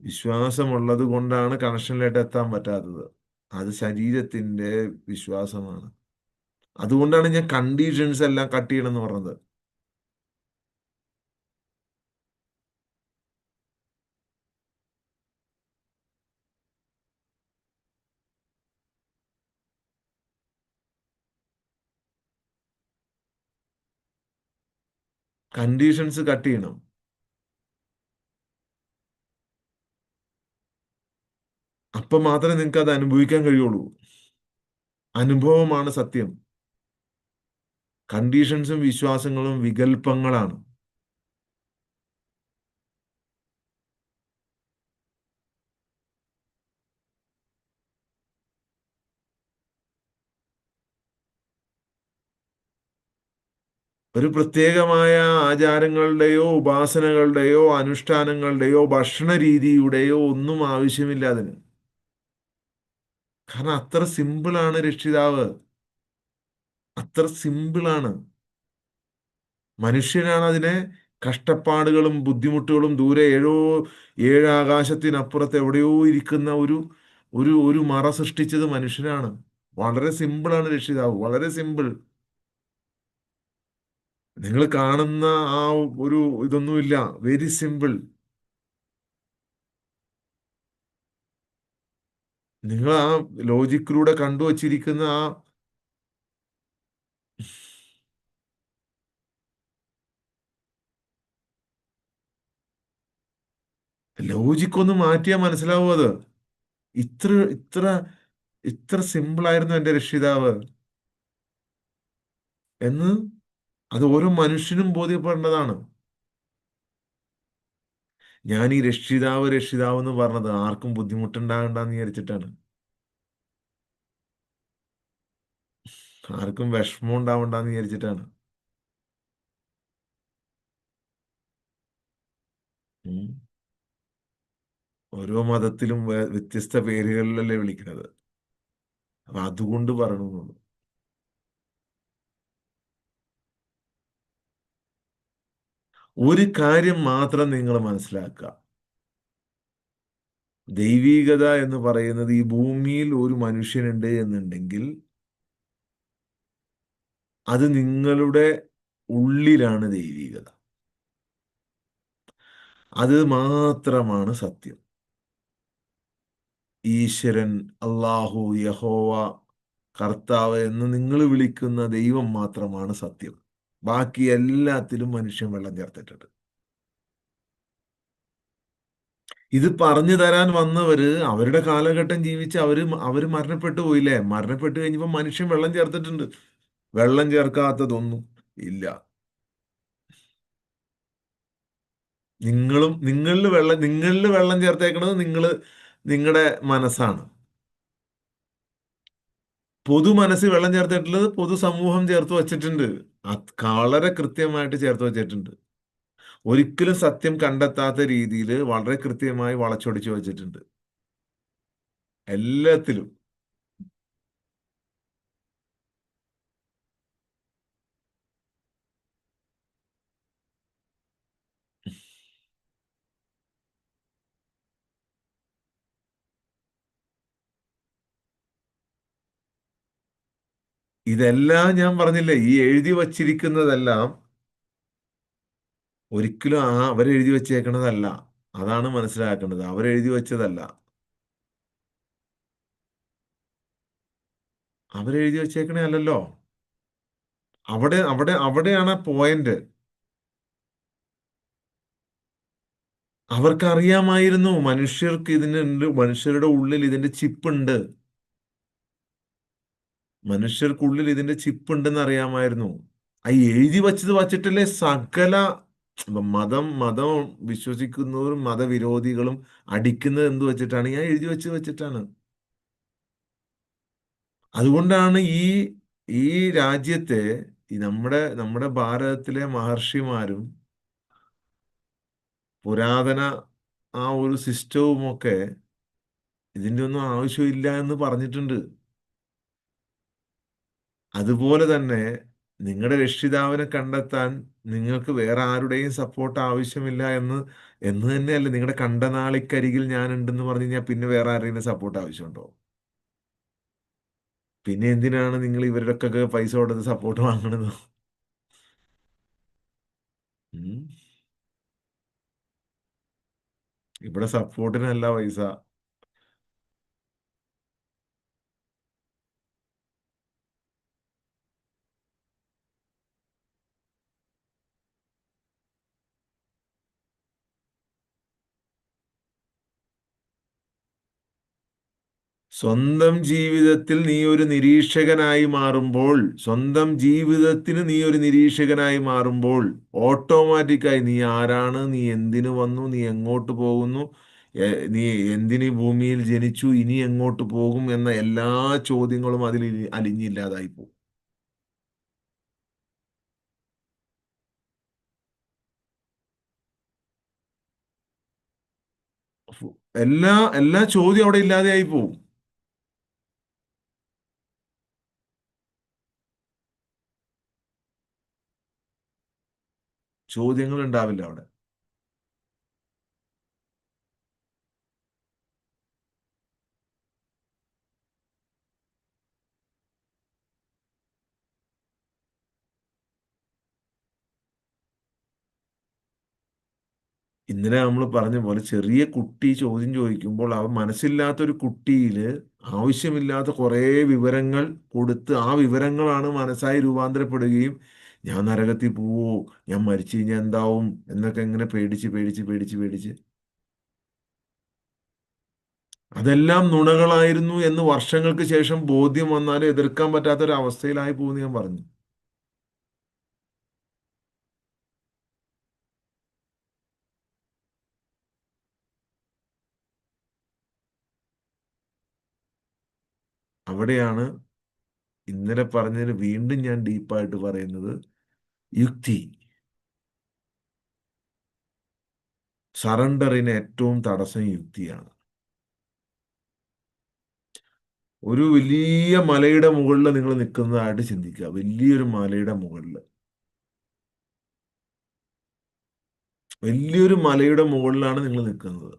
Speaker 1: വിശ്വാസമുള്ളത് കൊണ്ടാണ് കണക്ഷനിലായിട്ട് എത്താൻ പറ്റാത്തത്. അത് ശരീരത്തിന്റെ വിശ്വാസമാണ്. അതുകൊണ്ടാണ് ഞാൻ കണ്ടീഷൻസ് എല്ലാം കട്ട് ചെയ്യണമെന്ന് പറഞ്ഞത്. കണ്ടീഷൻസ് കട്ട് ചെയ്യണം. അപ്പൊ മാത്രമേ നിങ്ങൾക്ക് അത് അനുഭവിക്കാൻ കഴിയുള്ളൂ. അനുഭവമാണ് സത്യം. കണ്ടീഷൻസും വിശ്വാസങ്ങളും വികല്പങ്ങളാണ്. ഒരു പ്രത്യേകമായ ആചാരങ്ങളുടെയോ ഉപാസനകളുടെയോ അനുഷ്ഠാനങ്ങളുടെയോ ഭക്ഷണ രീതിയുടെയോ ഒന്നും ആവശ്യമില്ല അതിന്. കാരണം അത്ര സിമ്പിളാണ് രക്ഷിതാവ്. അത്ര സിമ്പിളാണ്. മനുഷ്യനാണ് അതിനെ കഷ്ടപ്പാടുകളും ബുദ്ധിമുട്ടുകളും ദൂരെ ഏഴാകാശത്തിനപ്പുറത്ത് എവിടെയോ ഇരിക്കുന്ന ഒരു ഒരു ഒരു മറ സൃഷ്ടിച്ചത് മനുഷ്യനാണ്. വളരെ സിമ്പിളാണ് രക്ഷിതാവ്, വളരെ സിമ്പിൾ. നിങ്ങൾ കാണുന്ന ആ ഒരു ഇതൊന്നുമില്ല. Very simple. നിങ്ങൾ ആ ലോജിക്കിലൂടെ കണ്ടുവച്ചിരിക്കുന്ന ആ ലോജിക്കൊന്ന് മാറ്റിയാൽ മനസ്സിലാവും അത്. ഇത്ര ഇത്ര ഇത്ര സിമ്പിളായിരുന്നു എൻ്റെ രക്ഷിതാവ് എന്ന് അത് ഓരോ മനുഷ്യനും ബോധ്യപ്പെടേണ്ടതാണ്. ഞാൻ ഈ രക്ഷിതാവ് രക്ഷിതാവ് എന്ന് പറഞ്ഞത് ആർക്കും ബുദ്ധിമുട്ടുണ്ടാകണ്ടെന്ന് വിചാരിച്ചിട്ടാണ്. ആർക്കും വിഷമം ഉണ്ടാവണ്ടെന്ന് വിചാരിച്ചിട്ടാണ്. ഉം. ഓരോ മതത്തിലും വ്യത്യസ്ത പേരുകളിലല്ലേ വിളിക്കുന്നത്. അപ്പൊ അതുകൊണ്ട് പറയണമെന്നുള്ളൂ. ഒരു കാര്യം മാത്രം നിങ്ങൾ മനസ്സിലാക്കുക. ദൈവീകത എന്ന് പറയുന്നത് ഈ ഭൂമിയിൽ ഒരു മനുഷ്യനുണ്ട് എന്നുണ്ടെങ്കിൽ അത് നിങ്ങളുടെ ഉള്ളിലാണ് ദൈവീകത. അത് മാത്രമാണ് സത്യം. ഈശ്വരൻ, അള്ളാഹു, യഹോവ, കർത്താവ് എന്ന് നിങ്ങൾ വിളിക്കുന്ന ദൈവം മാത്രമാണ് സത്യം. ബാക്കി എല്ലാത്തിലും മനുഷ്യൻ വെള്ളം ചേർത്തിട്ടുണ്ട്. ഇത് പറഞ്ഞു തരാൻ വന്നവര് അവരുടെ കാലഘട്ടം ജീവിച്ച് അവര് മരണപ്പെട്ടു പോയില്ലേ? മരണപ്പെട്ടു കഴിഞ്ഞപ്പോ മനുഷ്യൻ വെള്ളം ചേർത്തിട്ടുണ്ട്. വെള്ളം ചേർക്കാത്തതൊന്നും ഇല്ല. നിങ്ങളിൽ വെള്ളം ചേർത്തേക്കണത് നിങ്ങളുടെ മനസ്സാണ്. പൊതു മനസ്സിൽ വെള്ളം ചേർത്തിട്ടുള്ളത് പൊതുസമൂഹം ചേർത്ത് വച്ചിട്ടുണ്ട്. അത് വളരെ കൃത്യമായിട്ട് ചേർത്ത് വച്ചിട്ടുണ്ട്. ഒരിക്കലും സത്യം കണ്ടെത്താത്ത രീതിയിൽ വളരെ കൃത്യമായി വളച്ചൊടിച്ച് വെച്ചിട്ടുണ്ട് എല്ലാത്തിലും. ഇതെല്ലാം ഞാൻ പറഞ്ഞില്ലേ, ഈ എഴുതി വച്ചിരിക്കുന്നതെല്ലാം ഒരിക്കലും അവരെഴുതി വച്ചേക്കണതല്ല. അതാണ് മനസ്സിലാക്കേണ്ടത്. അവരെഴുതി വെച്ചതല്ല. അവരെഴുതി വെച്ചേക്കണേ അല്ലല്ലോ. അവിടെയാണ് പോയിന്റ്. അവർക്കറിയാമായിരുന്നു മനുഷ്യരുടെ ഉള്ളിൽ ഇതിന്റെ ചിപ്പ് ഉണ്ട്. മനുഷ്യർക്കുള്ളിൽ ഇതിന്റെ ചിപ്പ് ഉണ്ടെന്ന് അറിയാമായിരുന്നു. ആ എഴുതി വച്ചത് വച്ചിട്ടല്ലേ സകല മതം വിശ്വസിക്കുന്നവരും മതവിരോധികളും അടിക്കുന്നത് എന്ത് വെച്ചിട്ടാണ്? ഞാൻ എഴുതി വെച്ചിട്ടാണ്. അതുകൊണ്ടാണ് ഈ രാജ്യത്തെ ഈ നമ്മുടെ ഭാരതത്തിലെ മഹർഷിമാരും പുരാതന ആ ഒരു സിസ്റ്റവും ഒക്കെ ഇതിന്റെ ഒന്നും ആവശ്യമില്ല എന്ന് പറഞ്ഞിട്ടുണ്ട്. അതുപോലെ തന്നെ നിങ്ങളുടെ രക്ഷിതാവിനെ കണ്ടെത്താൻ നിങ്ങൾക്ക് വേറെ ആരുടെയും സപ്പോർട്ട് ആവശ്യമില്ല എന്ന് തന്നെയല്ലേ നിങ്ങളുടെ കണ്ടനാളിക്കരികിൽ ഞാനുണ്ടെന്ന് പറഞ്ഞു കഴിഞ്ഞാൽ പിന്നെ വേറെ ആരുടെയും സപ്പോർട്ട് ആവശ്യമുണ്ടോ? പിന്നെ എന്തിനാണ് നിങ്ങൾ ഇവരുടെയൊക്കെ പൈസ കൊടുത്ത് സപ്പോർട്ട് വാങ്ങണത്? ഉം. ഇവിടെ സപ്പോർട്ടിനല്ല പൈസ. സ്വന്തം ജീവിതത്തിൽ നീ ഒരു നിരീക്ഷകനായി മാറുമ്പോൾ, സ്വന്തം ജീവിതത്തിന് നീ ഒരു നിരീക്ഷകനായി മാറുമ്പോൾ, ഓട്ടോമാറ്റിക്കായി നീ ആരാണ്, നീ എന്തിനു വന്നു, നീ എങ്ങോട്ട് പോകുന്നു, നീ എന്തിന് ഈ ഭൂമിയിൽ ജനിച്ചു, ഇനി എങ്ങോട്ട് പോകും എന്ന എല്ലാ ചോദ്യങ്ങളും അതിൽ അലിഞ്ഞില്ലാതായി പോകും. എല്ലാ എല്ലാ ചോദ്യം അവിടെ ഇല്ലാതെയായി പോകും. ചോദ്യങ്ങൾ ഉണ്ടാവില്ല അവിടെ. ഇന്നലെ നമ്മൾ പറഞ്ഞ പോലെ ചെറിയ കുട്ടി ചോദ്യം ചോദിക്കുമ്പോൾ അവൻ മനസ്സില്ലാത്തൊരു കുട്ടിയിൽ ആവശ്യമില്ലാത്ത കുറേ വിവരങ്ങൾ കൊടുത്ത് ആ വിവരങ്ങളാണ് മനസ്സായി രൂപാന്തരപ്പെടുകയും ഞാൻ നരകത്തിൽ പോവോ, ഞാൻ മരിച്ചു കഴിഞ്ഞാൽ എന്താവും എന്നൊക്കെ ഇങ്ങനെ പേടിച്ച് പേടിച്ച് പേടിച്ച് പേടിച്ച് അതെല്ലാം നുണകളായിരുന്നു എന്ന് വർഷങ്ങൾക്ക് ശേഷം ബോധ്യം വന്നാലും എതിർക്കാൻ പറ്റാത്തൊരു അവസ്ഥയിലായി പോകുമെന്ന് ഞാൻ പറഞ്ഞു. അവിടെയാണ് ഇന്നലെ പറഞ്ഞതിന് വീണ്ടും ഞാൻ ഡീപ്പായിട്ട് പറയുന്നത്, യുക്തി. സറണ്ടറിന് ഏറ്റവും തടസ്സം യുക്തിയാണ്. ഒരു വലിയ മലയുടെ മുകളിൽ നിങ്ങൾ നിൽക്കുന്നതായിട്ട് ചിന്തിക്കുക. വലിയൊരു മലയുടെ മുകളിൽ, വലിയൊരു മലയുടെ മുകളിലാണ് നിങ്ങൾ നിൽക്കുന്നത്.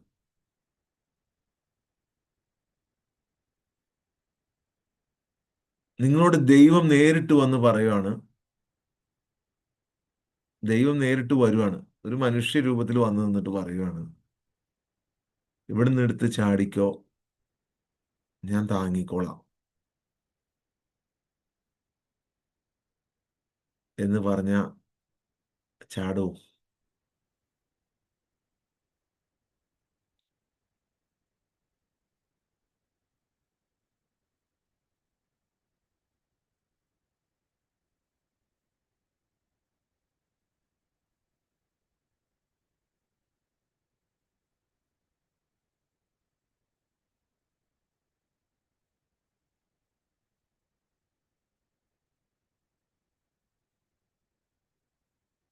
Speaker 1: നിങ്ങളോട് ദൈവം നേരിട്ട് വന്ന് പറയുവാണ്, ദൈവം നേരിട്ട് വരുവാണ്, ഒരു മനുഷ്യ രൂപത്തിൽ വന്നു നിന്നിട്ട് പറയുവാണ്, ഇവിടുന്ന് എടുത്ത് ചാടിക്കോ, ഞാൻ താങ്ങിക്കോളാം എന്ന് പറഞ്ഞ ചാടോ?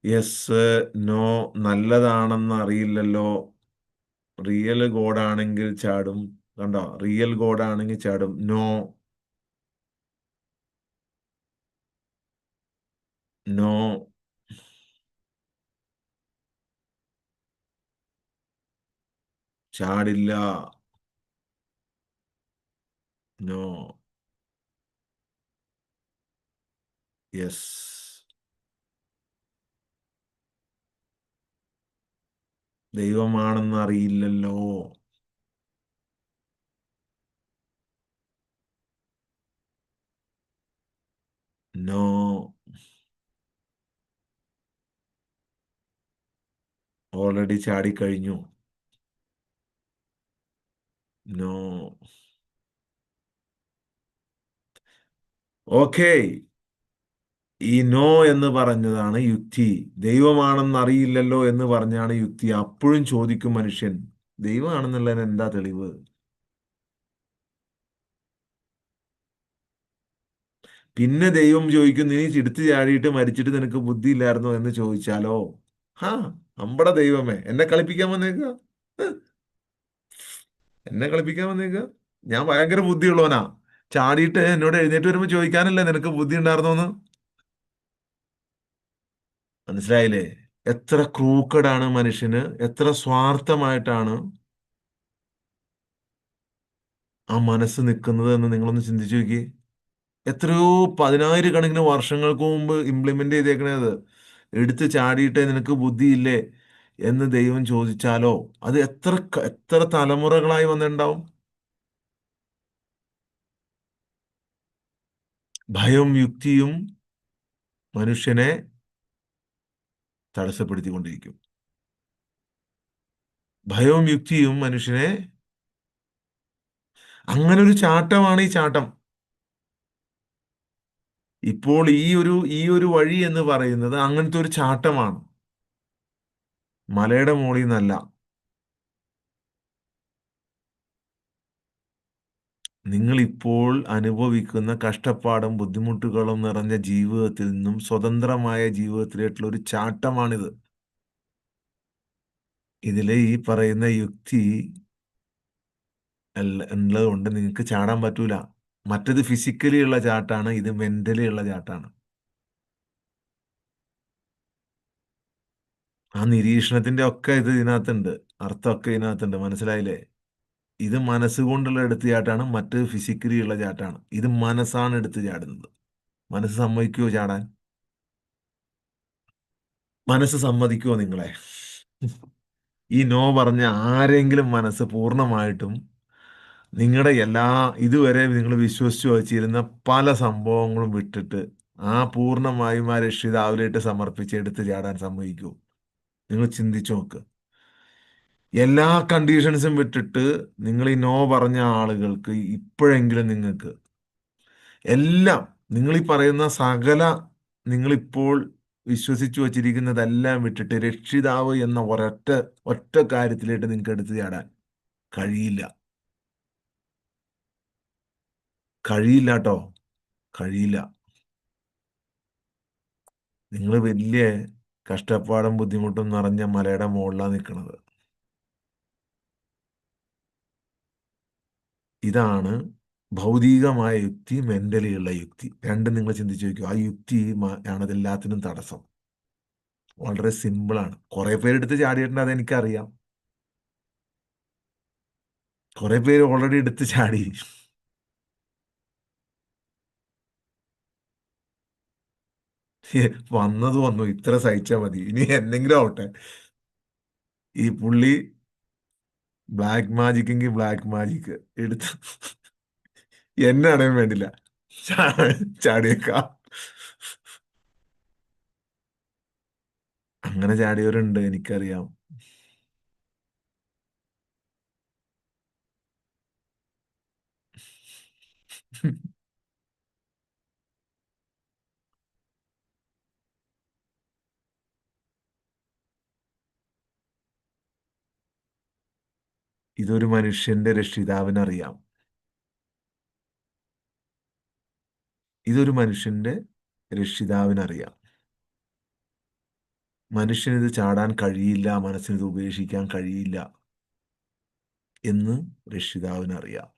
Speaker 1: യെസ്, നോ, നല്ലതാണെന്ന് അറിയില്ലല്ലോ. റിയൽ ഗോഡ് ആണെങ്കിൽ ചാടും. കണ്ടോ, റിയൽ ഗോഡ് ആണെങ്കിൽ ചാടും. നോ, നോ, ചാടില്ല. നോ. യെസ്. ദൈവമാണെന്ന് അറിയില്ലല്ലോ. നോ. ഓൾറെഡി ചാടിക്കഴിഞ്ഞു. നോ. ഓക്കേ. ഈ നോ എന്ന് പറഞ്ഞതാണ് യുക്തി. ദൈവമാണെന്ന് അറിയില്ലല്ലോ എന്ന് പറഞ്ഞാണ് യുക്തി. അപ്പോഴും ചോദിക്കും മനുഷ്യൻ, ദൈവമാണെന്നുള്ളതിന് എന്താ തെളിവ്? പിന്നെ ദൈവം ചോദിക്കും, നീ ചിടുത്ത് ചാടിയിട്ട് മരിച്ചിട്ട് നിനക്ക് ബുദ്ധി ഇല്ലായിരുന്നോ എന്ന് ചോദിച്ചാലോ? ഹാ, അമ്പട ദൈവമേ, എന്നെ കളിപ്പിക്കാൻ വന്നേക്ക. എന്നെ കളിപ്പിക്കാൻ വന്നേക്ക. ഞാൻ ഭയങ്കര ബുദ്ധിയുള്ളവനാ. ചാടിയിട്ട് എന്നോട് എഴുന്നേറ്റ് വരുമ്പോ ചോദിക്കാനല്ലേ നിനക്ക് ബുദ്ധി ഉണ്ടായിരുന്നോന്ന്. മനസ്സിലായില്ലേ? എത്ര ക്രൂക്കഡാണ് മനുഷ്യന്, എത്ര സ്വാർത്ഥമായിട്ടാണ് ആ മനസ്സ് നിൽക്കുന്നത് എന്ന് നിങ്ങളൊന്ന് ചിന്തിച്ചു നോക്കി. എത്രയോ പതിനായിരക്കണക്കിന് വർഷങ്ങൾക്ക് മുമ്പ് ഇംപ്ലിമെന്റ് ചെയ്തേക്കണത് എടുത്ത് ചാടിയിട്ട് നിനക്ക് ബുദ്ധിയില്ലേ എന്ന് ദൈവം ചോദിച്ചാലോ, അത് എത്ര തലമുറകളായി വന്നിട്ടുണ്ടാവും. ഭയവും യുക്തിയും മനുഷ്യനെ തടസ്സപ്പെടുത്തിക്കൊണ്ടിരിക്കും. ഭയവും യുക്തിയും മനുഷ്യനെ, അങ്ങനെ ഒരു ചാട്ടമാണ് ഈ ചാട്ടം. ഇപ്പോൾ ഈ ഒരു വഴി എന്ന് പറയുന്നത് അങ്ങനത്തെ ഒരു ചാട്ടമാണ്. മലയുടെ മുകളിൽ നിന്നല്ല. നിങ്ങൾ ഇപ്പോൾ അനുഭവിക്കുന്ന കഷ്ടപ്പാടും ബുദ്ധിമുട്ടുകളും നിറഞ്ഞ ജീവിതത്തിൽ നിന്നും സ്വതന്ത്രമായ ജീവിതത്തിലേക്കുള്ള ഒരു ചാട്ടമാണിത്. ഇതിലെ ഈ പറയുന്ന യുക്തി ഉള്ളത് കൊണ്ട് നിങ്ങൾക്ക് ചാടാൻ പറ്റൂല. മറ്റത് ഫിസിക്കലി ഉള്ള ചാട്ടാണ്, ഇത് മെന്റലി ഉള്ള ചാട്ടാണ്. ആ നിരീക്ഷണത്തിന്റെ ഒക്കെ ഇത് ഇതിനകത്തുണ്ട്, അർത്ഥമൊക്കെ ഇതിനകത്തുണ്ട്. മനസ്സിലായില്ലേ? ഇത് മനസ്സുകൊണ്ടുള്ള എടുത്തുചാട്ടാണ്, മറ്റത് ഫിസിക്കലി ഉള്ള ചാട്ടാണ്. ഇത് മനസ്സാണ് എടുത്തു ചാടുന്നത്. മനസ്സ് സമ്മതിക്കുമോ ചാടാൻ? മനസ്സ് സമ്മതിക്കുമോ നിങ്ങളെ? ഈ നോ പറഞ്ഞ ആരെങ്കിലും മനസ്സ് പൂർണ്ണമായിട്ടും നിങ്ങളുടെ ഇതുവരെ നിങ്ങൾ വിശ്വസിച്ചു വച്ചിരുന്ന പല സംഭവങ്ങളും വിട്ടിട്ട് ആ പൂർണ്ണമായും ആ രക്ഷിതാവിലേക്ക് സമർപ്പിച്ച് എടുത്ത് ചാടാൻ സമ്മതിക്കൂ? നിങ്ങൾ ചിന്തിച്ചു നോക്ക്. എല്ലാ കണ്ടീഷൻസും വിട്ടിട്ട് നിങ്ങൾ ഈ നോ പറഞ്ഞ ആളുകൾക്ക് ഇപ്പോഴെങ്കിലും നിങ്ങൾക്ക് എല്ലാം, നിങ്ങൾ ഈ പറയുന്ന സകല, നിങ്ങളിപ്പോൾ വിശ്വസിച്ചു വച്ചിരിക്കുന്നതെല്ലാം വിട്ടിട്ട് രക്ഷിതാവ് എന്ന ഒരൊറ്റ ഒറ്റ കാര്യത്തിലേക്ക് നിങ്ങൾക്ക് എടുത്തു ചാടാൻ കഴിയില്ല. കഴിയില്ല കേട്ടോ. കഴിയില്ല. നിങ്ങൾ വലിയ കഷ്ടപ്പാടും ബുദ്ധിമുട്ടും നിറഞ്ഞ മലയുടെ മുകളിലാണ് നിൽക്കുന്നത്. ഇതാണ് ഭൗതികമായ യുക്തി, മെന്റലിയുള്ള യുക്തി. രണ്ടും നിങ്ങൾ ചിന്തിച്ചു നോക്കൂ. ആ യുക്തി ആണ് ഇതെല്ലാത്തിനും തടസ്സം. വളരെ സിമ്പിളാണ്. കുറെ പേരെടുത്ത് ചാടിയിട്ടുണ്ട്, അതെനിക്കറിയാം. കുറെ പേര് ഓൾറെഡി എടുത്ത് ചാടി. വന്നത് വന്നു, ഇത്ര സഹിച്ചാൽ മതി, ഇനി എന്തെങ്കിലും ആവട്ടെ. ഈ പുള്ളി ബ്ലാക്ക് മാജിക് എങ്കിൽ ബ്ലാക്ക് മാജിക് എടുത്ത് എന്നാണേലും വേണ്ടില്ല, ചാടിയേക്കാം. അങ്ങനെ ചാടിയവരുണ്ട്, എനിക്കറിയാം. ഇതൊരു മനുഷ്യന്റെ രക്ഷിതാവിനറിയാം. ഇതൊരു മനുഷ്യന്റെ രക്ഷിതാവിനറിയാം. മനുഷ്യനിത് ചാടാൻ കഴിയില്ല, മനസ്സിനിത് ഉപേക്ഷിക്കാൻ കഴിയില്ല എന്ന് രക്ഷിതാവിനറിയാം.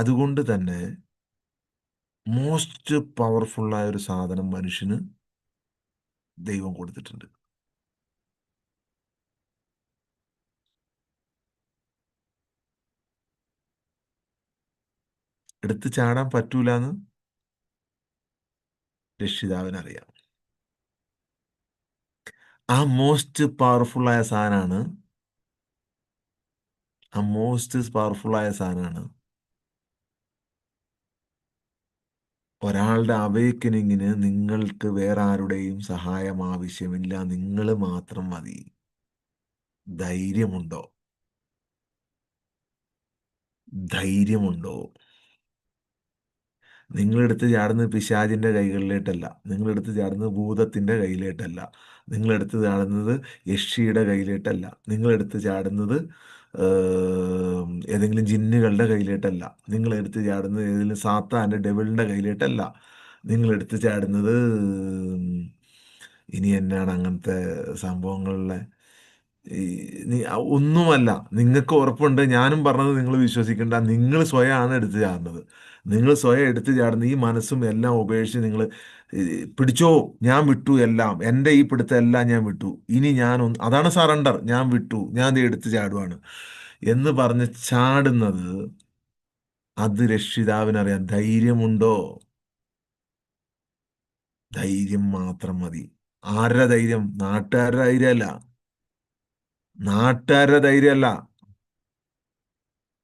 Speaker 1: അതുകൊണ്ട് തന്നെ മോസ്റ്റ് പവർഫുള്ളായ ഒരു സാധനം മനുഷ്യന് ദൈവം കൊടുത്തിട്ടുണ്ട്. എടുത്ത് ചാടാൻ പറ്റൂല എന്ന് രക്ഷിതാവിനറിയാം. ആ മോസ്റ്റ് പവർഫുള്ളായ സാധനമാണ്, ആ മോസ്റ്റ് പവർഫുള്ളായ സാധനമാണ് ഒരാളുടെ അവേക്കനിങ്ങിന് നിങ്ങൾക്ക് വേറെ ആരുടെയും സഹായം ആവശ്യമില്ല, നിങ്ങൾ മാത്രം മതി. ധൈര്യമുണ്ടോ? ധൈര്യമുണ്ടോ? നിങ്ങളെടുത്ത് ചാടുന്നത് പിശാചിന്റെ കൈകളിലേട്ടല്ല, നിങ്ങളെടുത്ത് ചാടുന്നത് ഭൂതത്തിന്റെ കയ്യിലേട്ടല്ല, നിങ്ങളെടുത്ത് ചാടുന്നത് യക്ഷിയുടെ കയ്യിലേട്ടല്ല, നിങ്ങളെടുത്ത് ചാടുന്നത് ഏതെങ്കിലും ജിന്നുകളുടെ കയ്യിലേട്ടല്ല, നിങ്ങളെടുത്ത് ചാടുന്നത് ഏതെങ്കിലും സാത്താന്റെ ഡെവിളിന്റെ കയ്യിലേട്ടല്ല, നിങ്ങളെടുത്ത് ചാടുന്നത് ഇനി എന്നാണ് അങ്ങനത്തെ സംഭവങ്ങളിലെ ഈ ഒന്നുമല്ല. നിങ്ങൾക്ക് ഉറപ്പുണ്ട്, ഞാനും പറഞ്ഞത് നിങ്ങൾ വിശ്വസിക്കേണ്ട, നിങ്ങൾ സ്വയമാണ് എടുത്തു ചാടുന്നത്. നിങ്ങൾ സ്വയം എടുത്തു ചാടുന്ന ഈ മനസ്സും എല്ലാം ഉപേക്ഷിച്ച് നിങ്ങൾ പിടിച്ചോ, ഞാൻ വിട്ടു എല്ലാം, എൻ്റെ ഈ പിടുത്തം എല്ലാം ഞാൻ വിട്ടു, ഇനി അതാണ് സറണ്ടർ, ഞാൻ വിട്ടു, ഞാൻ ദേ എടുത്തു ചാടുവാണ് എന്ന് പറഞ്ഞ് ചാടുന്നത്. അത് രക്ഷിതാവിനറിയാം. ധൈര്യമുണ്ടോ? ധൈര്യം മാത്രം മതി. ആരുടെ ധൈര്യം? നാട്ടുകാരുടെ ധൈര്യമല്ല. നാട്ടുകാരുടെ ധൈര്യമല്ല.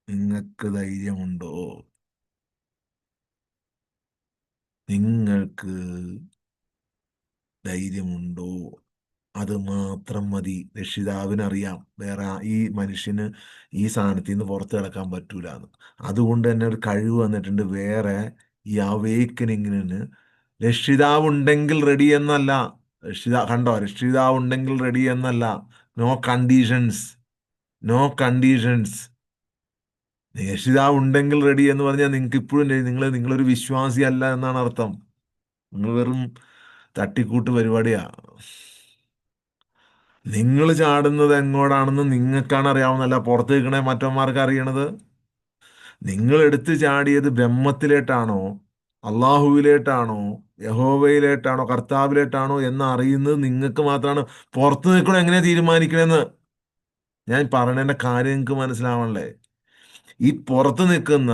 Speaker 1: നിങ്ങൾക്ക് ധൈര്യമുണ്ടോ? നിങ്ങൾക്ക് ധൈര്യമുണ്ടോ? അത് മാത്രം മതി. രക്ഷിതാവിനറിയാം ഈ മനുഷ്യന് ഈ സാധനത്തിൽ നിന്ന് പുറത്ത് കിടക്കാൻ പറ്റൂല എന്ന്. അതുകൊണ്ട് തന്നെ ഒരു കഴിവ് വന്നിട്ടുണ്ട് വേറെ. ഈ അവേക്കനിങ്ങിന് രക്ഷിതാവ് ഉണ്ടെങ്കിൽ റെഡി എന്നല്ല. കണ്ടോ, രക്ഷിതാവ് ഉണ്ടെങ്കിൽ റെഡി എന്നല്ല. No conditions. No conditions. രക്ഷിതാവ് ഉണ്ടെങ്കിൽ റെഡി എന്ന് പറഞ്ഞാൽ നിങ്ങൾക്ക് ഇപ്പോഴും നിങ്ങളൊരു വിശ്വാസി അല്ല എന്നാണ് അർത്ഥം. നിങ്ങൾ വെറും തട്ടിക്കൂട്ട് പരിപാടിയാ. നിങ്ങൾ ചാടുന്നത് എങ്ങോട്ടാണെന്ന് നിങ്ങൾക്കാണ് അറിയാവുന്നല്ല, പുറത്ത് നിൽക്കണേ മറ്റന്മാർക്ക് അറിയണത്. നിങ്ങൾ എടുത്തു ചാടിയത് ബ്രഹ്മത്തിലേട്ടാണോ, അള്ളാഹുവിലേട്ടാണോ, യഹോവയിലേട്ടാണോ, കർത്താവിലേട്ടാണോ എന്ന് അറിയുന്നത് നിങ്ങൾക്ക് മാത്രമാണ്. പുറത്ത് നിൽക്കണോ എങ്ങനെയാ തീരുമാനിക്കണമെന്ന് ഞാൻ പറയണേന്റെ കാര്യം നിങ്ങൾക്ക് മനസ്സിലാവണല്ലേ. ഈ പുറത്ത് നിൽക്കുന്ന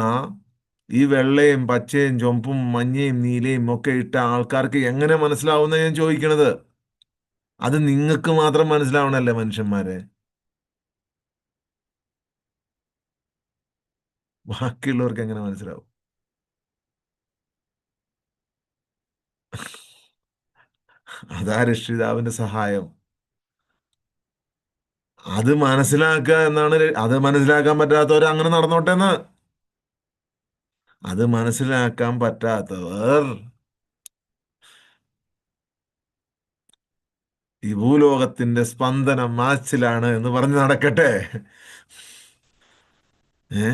Speaker 1: ഈ വെള്ളയും പച്ചയും ചുവപ്പും മഞ്ഞയും നീലയും ഒക്കെ ഇട്ട ആൾക്കാർക്ക് എങ്ങനെ മനസ്സിലാവുന്ന ഞാൻ ചോദിക്കണത്. അത് നിങ്ങൾക്ക് മാത്രം മനസ്സിലാവണല്ലേ മനുഷ്യന്മാരെ. ബാക്കിയുള്ളവർക്ക് എങ്ങനെ മനസ്സിലാവും? അതാ രക്ഷിതാവിന്റെ സഹായം. അത് മനസ്സിലാക്കുക എന്നാണ്. അത് മനസ്സിലാക്കാൻ പറ്റാത്തവർ അങ്ങനെ നടന്നോട്ടെ എന്ന്. അത് മനസ്സിലാക്കാൻ പറ്റാത്തവർ ഈ ഭൂലോകത്തിന്റെ സ്പന്ദനം മാച്ചിലാണ് എന്ന് പറഞ്ഞ് നടക്കട്ടെ. ഏ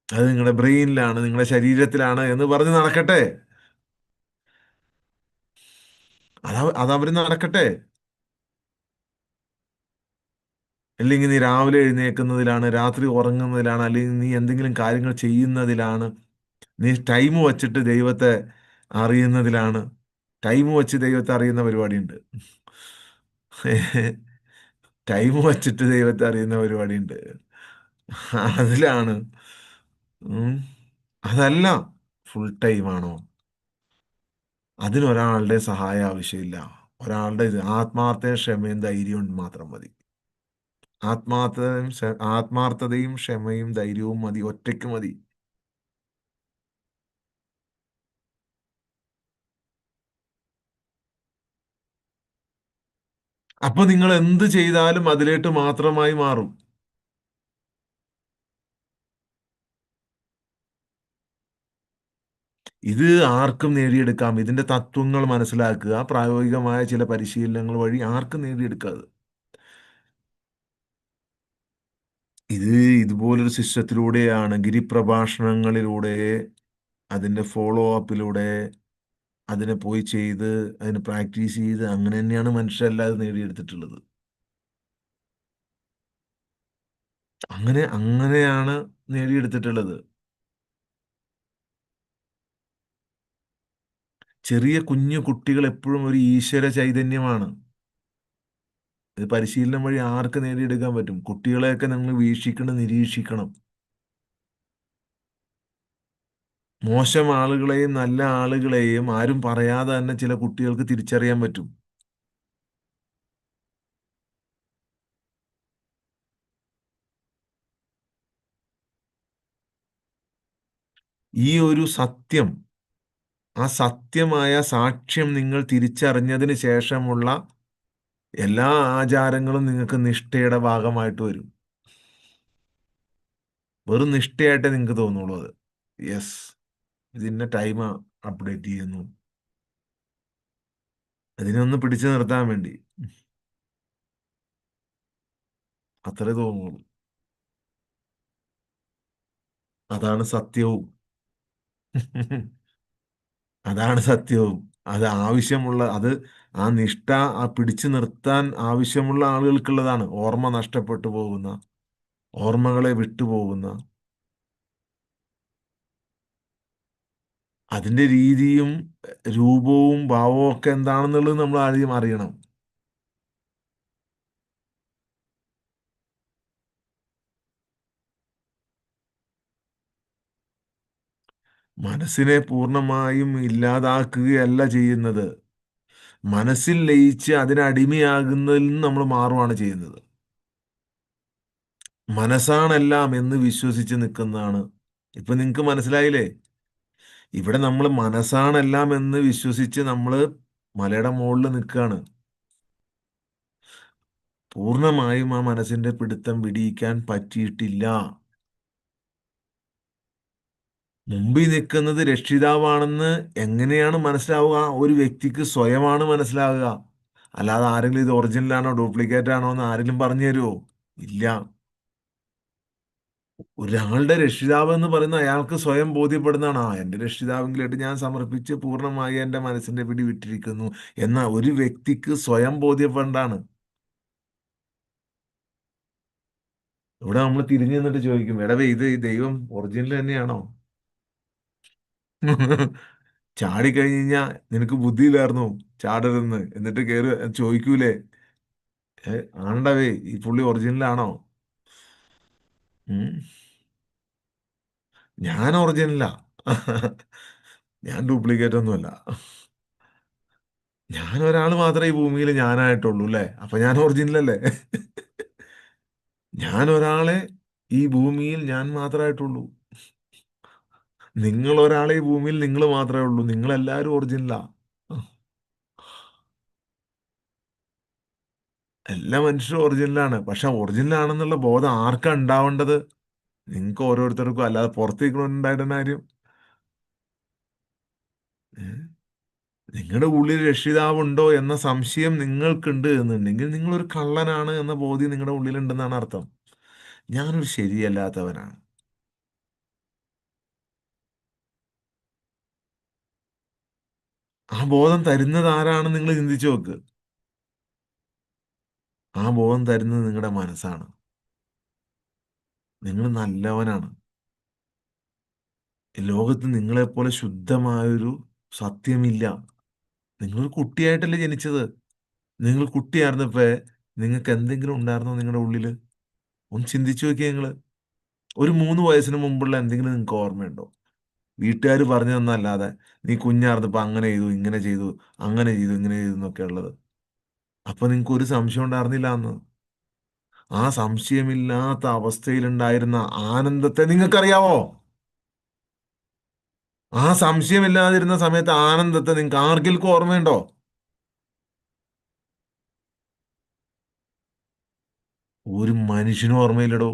Speaker 1: അത് നിങ്ങളുടെ ബ്രെയിനിലാണ്, നിങ്ങളുടെ ശരീരത്തിലാണ് എന്ന് പറഞ്ഞ് നടക്കട്ടെ. അതവർ നടക്കട്ടെ. അല്ലെങ്കിൽ നീ രാവിലെ എഴുന്നേൽക്കുന്നതിലാണ്, രാത്രി ഉറങ്ങുന്നതിലാണ്, അല്ലെങ്കിൽ നീ എന്തെങ്കിലും കാര്യങ്ങൾ ചെയ്യുന്നതിലാണ്, നീ ടൈം വച്ചിട്ട് ദൈവത്തെ അറിയുന്നതിലാണ്. ടൈം വച്ച് ദൈവത്തെ അറിയുന്ന പരിപാടിയുണ്ട്. ടൈം വച്ചിട്ട് ദൈവത്തെ അറിയുന്ന പരിപാടിയുണ്ട്. അതിലാണ്. ഉം. അതല്ല. ഫുൾ ടൈം ആണോ? അതിനൊരാളുടെ സഹായം ആവശ്യമില്ല. ഒരാളുടെ ആത്മാർത്ഥയും ക്ഷമയും ധൈര്യവും മാത്രം മതി. ആത്മാർത്ഥതയും ക്ഷമയും ധൈര്യവും മതി. ഒറ്റയ്ക്ക് മതി. അപ്പൊ നിങ്ങൾ എന്ത് ചെയ്താലും അതിലേട്ട് മാത്രമായി മാറും. ഇത് ആർക്കും നേടിയെടുക്കാം. ഇതിന്റെ തത്വങ്ങൾ മനസ്സിലാക്കുക, പ്രായോഗികമായ ചില പരിശീലനങ്ങൾ വഴി ആർക്കും നേടിയെടുക്കാം അത്. ഇത് ഇതുപോലൊരു സിസ്റ്റത്തിലൂടെയാണ്, ഗിരിപ്രഭാഷണങ്ങളിലൂടെ, അതിന്റെ ഫോളോ അപ്പിലൂടെ, അതിനെ പോയി ചെയ്ത്, അതിന് പ്രാക്ടീസ് ചെയ്ത്, അങ്ങനെ തന്നെയാണ് മനുഷ്യരെല്ലാം നേടിയെടുത്തിട്ടുള്ളത്. അങ്ങനെയാണ് നേടിയെടുത്തിട്ടുള്ളത്. ചെറിയ കുഞ്ഞു കുട്ടികൾ എപ്പോഴും ഒരു ഈശ്വര ചൈതന്യമാണ്. ഇത് പരിശീലനം വഴി ആർക്ക് നേടിയെടുക്കാൻ പറ്റും? കുട്ടികളെയൊക്കെ നിങ്ങൾ വീക്ഷിക്കണം, നിരീക്ഷിക്കണം. മോശം ആളുകളെയും നല്ല ആളുകളെയും ആരും പറയാതെ തന്നെ ചില കുട്ടികൾക്ക് തിരിച്ചറിയാൻ പറ്റും. ഈ ഒരു സത്യം, ആ സത്യമായ സാക്ഷ്യം നിങ്ങൾ തിരിച്ചറിഞ്ഞതിന് ശേഷമുള്ള എല്ലാ ആചാരങ്ങളും നിങ്ങൾക്ക് നിഷ്ഠയുടെ ഭാഗമായിട്ട് വരും. വെറും നിഷ്ഠയായിട്ടേ നിങ്ങൾക്ക് തോന്നുള്ളൂ അത്. യെസ്, ഇതിന്റെ ടൈം അപ്ഡേറ്റ് ചെയ്യുന്നു, അതിനൊന്ന് പിടിച്ചു നിർത്താൻ വേണ്ടി. അത്രേ തോന്നുള്ളൂ. അതാണ് സത്യവും. അതാണ് സത്യവും. അത് ആവശ്യമുള്ള അത് ആ നിഷ്ഠ, ആ പിടിച്ചു നിർത്താൻ ആവശ്യമുള്ള ആളുകൾക്കുള്ളതാണ്. ഓർമ്മ നഷ്ടപ്പെട്ടു പോകുന്ന, ഓർമ്മകളെ വിട്ടുപോകുന്ന, അതിൻ്റെ രീതിയും രൂപവും ഭാവവും ഒക്കെ എന്താണെന്നുള്ളത് നമ്മൾ ആദ്യം അറിയണം. മനസ്സിനെ പൂർണ്ണമായും ഇല്ലാതാക്കുകയല്ല ചെയ്യുന്നത്. മനസ്സിൽ ലയിച്ച് അതിനടിമയാകുന്നതിൽ നിന്ന് നമ്മൾ മാറുകയാണ് ചെയ്യുന്നത്. മനസ്സാണെല്ലാം എന്ന് വിശ്വസിച്ച് നിൽക്കുന്നതാണ്. ഇപ്പൊ നിങ്ങൾക്ക് മനസ്സിലായില്ലേ? ഇവിടെ നമ്മൾ മനസ്സാണെല്ലാം എന്ന് വിശ്വസിച്ച് നമ്മൾ മലയുടെ മുകളിൽ നിൽക്കുകയാണ്. പൂർണ്ണമായും ആ മനസ്സിന്റെ പിടുത്തം വിടിയിക്കാൻ പറ്റിയിട്ടില്ല. മുമ്പിൽ നിൽക്കുന്നത് രക്ഷിതാവാണെന്ന് എങ്ങനെയാണ് മനസ്സിലാവുക? ഒരു വ്യക്തിക്ക് സ്വയമാണ് മനസ്സിലാവുക. അല്ലാതെ ആരെങ്കിലും ഇത് ഒറിജിനലാണോ ഡ്യൂപ്ലിക്കേറ്റ് ആണോ എന്ന് ആരെങ്കിലും പറഞ്ഞു തരുമോ? ഇല്ല. ഒരാളുടെ രക്ഷിതാവ് എന്ന് പറയുന്ന അയാൾക്ക് സ്വയം ബോധ്യപ്പെടുന്നതാണ്, ആ എന്റെ രക്ഷിതാവെങ്കിലായിട്ട് ഞാൻ സമർപ്പിച്ച് പൂർണ്ണമായി എന്റെ മനസ്സിന്റെ പിടി വിട്ടിരിക്കുന്നു എന്ന ഒരു വ്യക്തിക്ക് സ്വയം ബോധ്യപ്പെടാണ്. ഇവിടെ നമ്മൾ തിരിഞ്ഞു നിന്നിട്ട് ചോദിക്കും, എടവേ ഇത് ഈ ദൈവം ഒറിജിനൽ തന്നെയാണോ? ചാടിക്കഴിഞ്ഞ് കഴിഞ്ഞാൽ നിനക്ക് ബുദ്ധിയില്ലായിരുന്നോ ചാടരുതെന്ന്? എന്നിട്ട് കയറി ചോദിക്കൂലേ, ആണ്ടവേ ഈ പുള്ളി ഒറിജിനലാണോ? ഉം. ഞാൻ ഒറിജിനലാ. ഞാൻ ഡ്യൂപ്ലിക്കേറ്റ് ഒന്നുമല്ല. ഞാൻ ഒരാൾ മാത്രമേ ഈ ഭൂമിയിൽ ഞാനായിട്ടുള്ളൂ അല്ലേ? അപ്പൊ ഞാൻ ഒറിജിനൽ അല്ലേ? ഞാൻ ഒരാളെ ഈ ഭൂമിയിൽ ഞാൻ മാത്രമായിട്ടുള്ളൂ. നിങ്ങൾ ഒരാളെ ഈ ഭൂമിയിൽ നിങ്ങൾ മാത്രമേ ഉള്ളൂ. നിങ്ങൾ എല്ലാവരും ഒറിജിനലാ. എല്ലാ മനുഷ്യരും ഒറിജിനലാണ്. പക്ഷെ ഒറിജിനൽ ആണെന്നുള്ള ബോധം ആർക്കാ ഉണ്ടാവേണ്ടത്? നിങ്ങൾക്ക് ഓരോരുത്തർക്കും, അല്ലാതെ പുറത്തേക്ക് ഉണ്ടായിരുന്ന കാര്യം. നിങ്ങളുടെ ഉള്ളിൽ രക്ഷിതാവുണ്ടോ എന്ന സംശയം നിങ്ങൾക്കുണ്ട് എന്നുണ്ടെങ്കിൽ നിങ്ങളൊരു കള്ളനാണ് എന്ന ബോധ്യം നിങ്ങളുടെ ഉള്ളിലുണ്ടെന്നാണ് അർത്ഥം. ഞാനൊരു ശരിയല്ലാത്തവനാണ്. ആ ബോധം തരുന്നത് ആരാണ് നിങ്ങൾ ചിന്തിച്ചു നോക്ക്. ആ ബോധം തരുന്നത് നിങ്ങളുടെ മനസ്സാണ്. നിങ്ങൾ നല്ലവനാണ്. ഈ ലോകത്ത് നിങ്ങളെപ്പോലെ ശുദ്ധമായൊരു സത്യമില്ല. നിങ്ങളൊരു കുട്ടിയായിട്ടല്ലേ ജനിച്ചത്. നിങ്ങൾ കുട്ടിയായിരുന്നപ്പോ നിങ്ങൾക്ക് എന്തെങ്കിലും ഉണ്ടായിരുന്നോ നിങ്ങളുടെ ഉള്ളിൽ? ഒന്ന് ചിന്തിച്ചു നോക്കിയേ നിങ്ങൾ. ഒരു 3 വയസ്സിന് മുമ്പുള്ള എന്തെങ്കിലും നിങ്ങൾക്ക് ഓർമ്മയുണ്ടോ? വീട്ടുകാർ പറഞ്ഞു തന്നല്ലാതെ, നീ കുഞ്ഞായിരുന്നപ്പോ അങ്ങനെ ചെയ്തു, ഇങ്ങനെ ചെയ്തു, അങ്ങനെ ചെയ്തു, ഇങ്ങനെ ചെയ്തു എന്നൊക്കെ ഉള്ളത്. അപ്പൊ നിങ്ങൾക്ക് ഒരു സംശയം ഉണ്ടായിരുന്നില്ല അന്ന്. ആ സംശയമില്ലാത്ത അവസ്ഥയിലുണ്ടായിരുന്ന ആനന്ദത്തെ നിങ്ങൾക്കറിയാവോ? ആ സംശയമില്ലാതിരുന്ന സമയത്ത് ആനന്ദത്തെ നിങ്ങൾക്ക് ആർക്കെങ്കിലും ഓർമ്മയുണ്ടോ? ഒരു മനുഷ്യനും ഓർമ്മയില്ലടോ.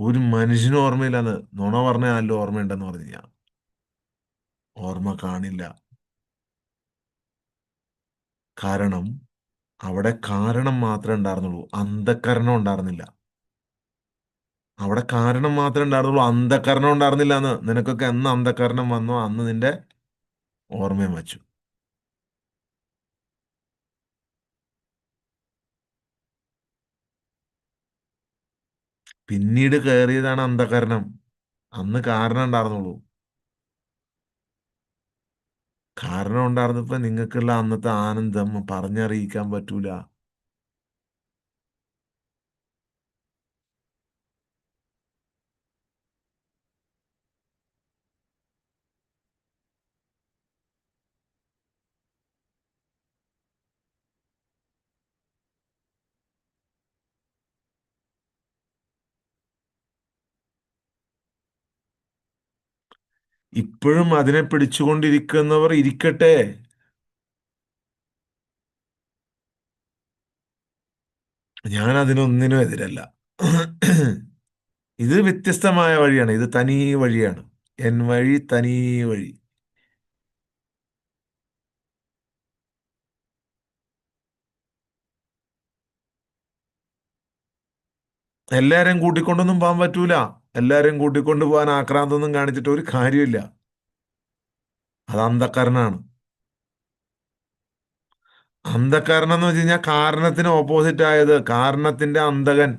Speaker 1: ഒരു മനുഷ്യനും ഓർമ്മയില്ലാന്ന്. നുണ പറഞ്ഞ ആരിലും ഓർമ്മയുണ്ടെന്ന് പറഞ്ഞു ഞാൻ. ഓർമ്മ കാണില്ല. കാരണം അവിടെ കാരണം മാത്രമേ ഉണ്ടായിരുന്നുള്ളൂ, അന്ധക്കരണം ഉണ്ടായിരുന്നില്ല. അവിടെ കാരണം മാത്രമേ ഉണ്ടായിരുന്നുള്ളൂ, അന്ധക്കരണം ഉണ്ടായിരുന്നില്ല. എന്ന് നിനക്കൊക്കെ എന്ന് അന്ധക്കരണം വന്നോ അന്ന് നിന്റെ ഓർമ്മയും വച്ചു. പിന്നീട് കയറിയതാണ് അന്ധകരണം. അന്ന് കാരണം ഉണ്ടായിരുന്നുള്ളൂ. കാരണം ഉണ്ടായിരുന്നപ്പോ നിങ്ങൾക്കുള്ള അന്നത്തെ ആനന്ദം പറഞ്ഞറിയിക്കാൻ പറ്റൂല. ഇപ്പോഴും അതിനെ പിടിച്ചുകൊണ്ടിരിക്കുന്നവർ ഇരിക്കട്ടെ. ഞാൻ അതിനൊന്നിനും എതിരല്ല. ഇത് വ്യത്യസ്തമായ വഴിയാണ്. ഇത് തനി വഴിയാണ്. എൻ വഴി തനി വഴി. എല്ലാരെയും കൂട്ടിക്കൊണ്ടൊന്നും പോകാൻ പറ്റൂല. എല്ലാരെയും കൂട്ടിക്കൊണ്ടു പോകാൻ ആക്രാന്തൊന്നും കാണിച്ചിട്ട് ഒരു കാര്യമില്ല. അത് അന്ധക്കരണാണ്. അന്ധകരണം എന്ന് വെച്ച് കഴിഞ്ഞാൽ കാരണത്തിന് ഓപ്പോസിറ്റ് ആയത്, കാരണത്തിന്റെ അന്തകൻ.